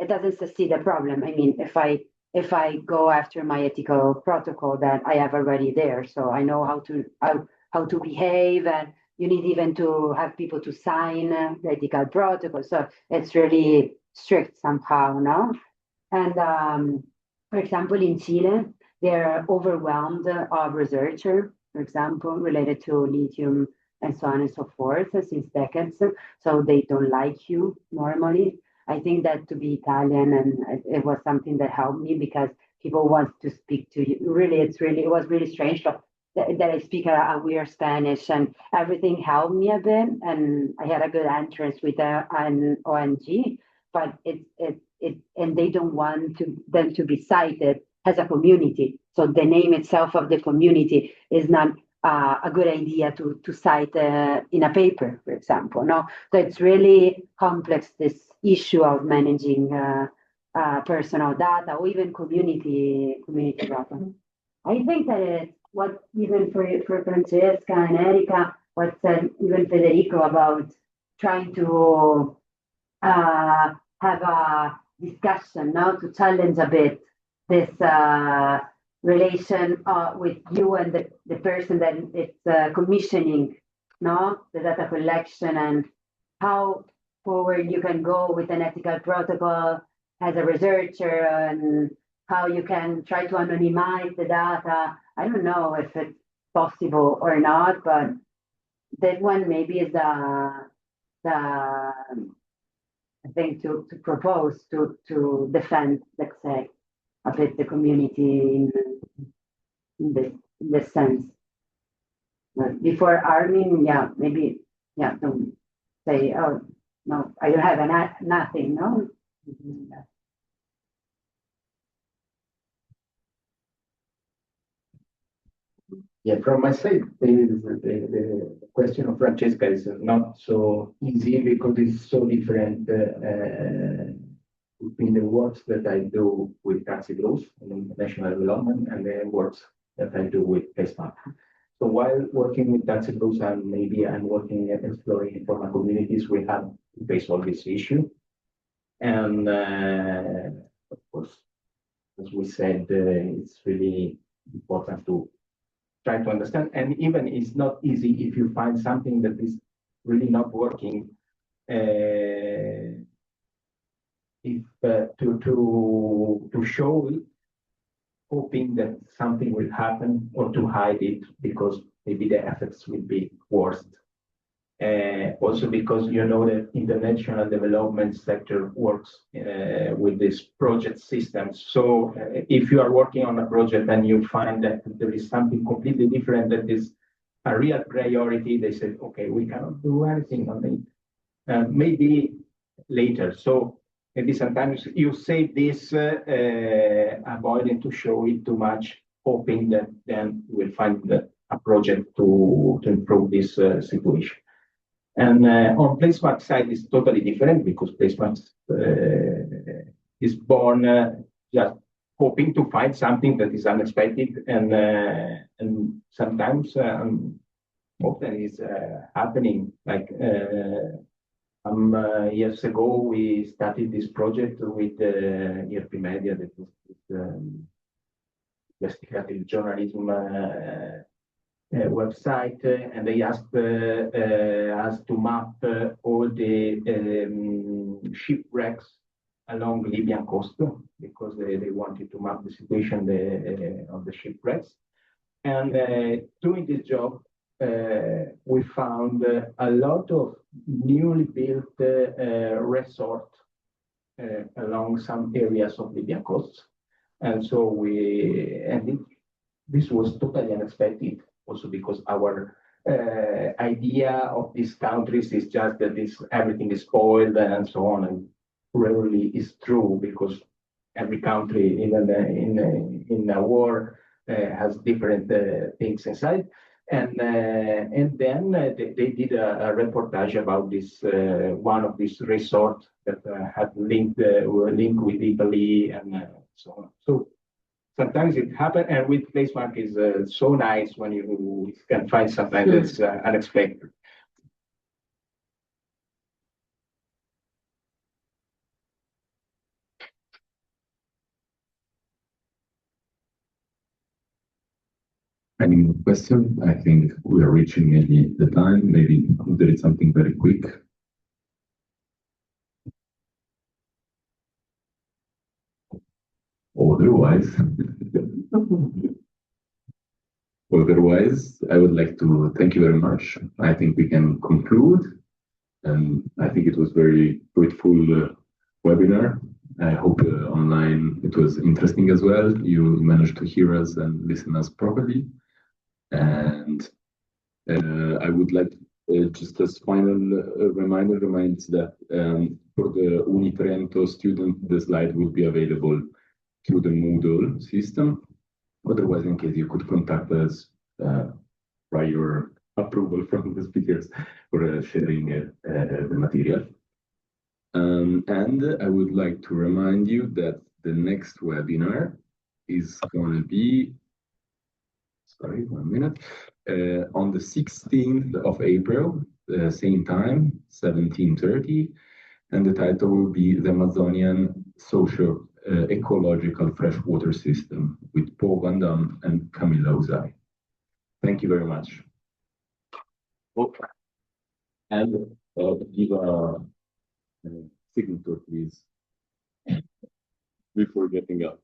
doesn't succeed the problem. I mean, if I go after my ethical protocol that I have already there, so I know how to behave, and you need even to have people to sign the ethical protocol. So it's really strict somehow, no? And for example, in Chile, they're overwhelmed of researchers, for example, related to lithium and so on and so forth since decades. So they don't like you normally. I think that to be Italian, and it was something that helped me, because people want to speak to you. It was really strange that I speak a weird Spanish, and everything helped me a bit. And I had a good entrance with an ONG, but and they don't want them to be cited as a community. So the name itself of the community is not a good idea to cite in a paper, for example. No, so it's really complex, this issue of managing personal data, or even community data. I think that it's what even for Francesca and Erika, what said even Federico about trying to have this discussion now to challenge a bit this relation with you and the person that it's commissioning, no, the data collection, and how forward you can go with an ethical protocol as a researcher, and how you can try to anonymize the data. I don't know if it's possible or not, but that one maybe is the thing to propose to defend, let's say, a bit the community in this sense. But before arming, yeah, maybe, yeah, don't say, oh, no, I don't have nothing, no? Yeah, from my side, the question of Francesca is not so easy because it's so different between the works that I do with taxi groups in national development and the works that I do with PESMAP. So while working with taxi groups and maybe I'm working at exploring informal communities, we have to face all this issue. And of course, as we said, it's really important to try to understand. And even it's not easy if you find something that is really not working. If to show it, hoping that something will happen, or to hide it because maybe the effects will be worse. Also because you know that international development sector works with this project systems. So if you are working on a project and you find that there is something completely different that is a real priority, they say, okay, we cannot do anything on it. Maybe later. So maybe sometimes you say this, avoiding to show it too much, hoping that then we'll find a project to improve this situation. And on PlaceMap side is totally different because PlaceMap is born just hoping to find something that is unexpected, and sometimes often is happening. Like years ago, we started this project with ERP Media, that is investigative journalism website, and they asked us to map all the shipwrecks along Libyan coast because they wanted to map the situation of the shipwrecks. And doing this job, we found a lot of newly built resorts along some areas of Libyan coast. And so this was totally unexpected. Also because our idea of these countries is just that everything is spoiled and so on, and rarely is true because every country, even in a war, has different things inside. And then they did a reportage about this one of these resorts that had were linked with Italy and so on. So sometimes it happens, and with PlaceMark is so nice when you can find something that's unexpected. Any more questions? I think we are reaching maybe the time. Maybe there is something very quick. Otherwise, I would like to thank you very much. I think we can conclude, and I think it was very fruitful webinar. I hope online it was interesting as well. You managed to hear us and listen us properly. And I would like just as final reminds that for the Trento student, the slide will be available through the Moodle system. Otherwise, in case you could contact us prior approval from the speakers for sharing the material. And I would like to remind you that the next webinar is going to be, sorry, 1 minute, on the 16th of April, same time, 17:30. and the title will be The Amazonian Socio-Ecological Freshwater System with Paul Van Dam and Camilla Uzai. Thank you very much. Oh, and give a signature, please, before getting up.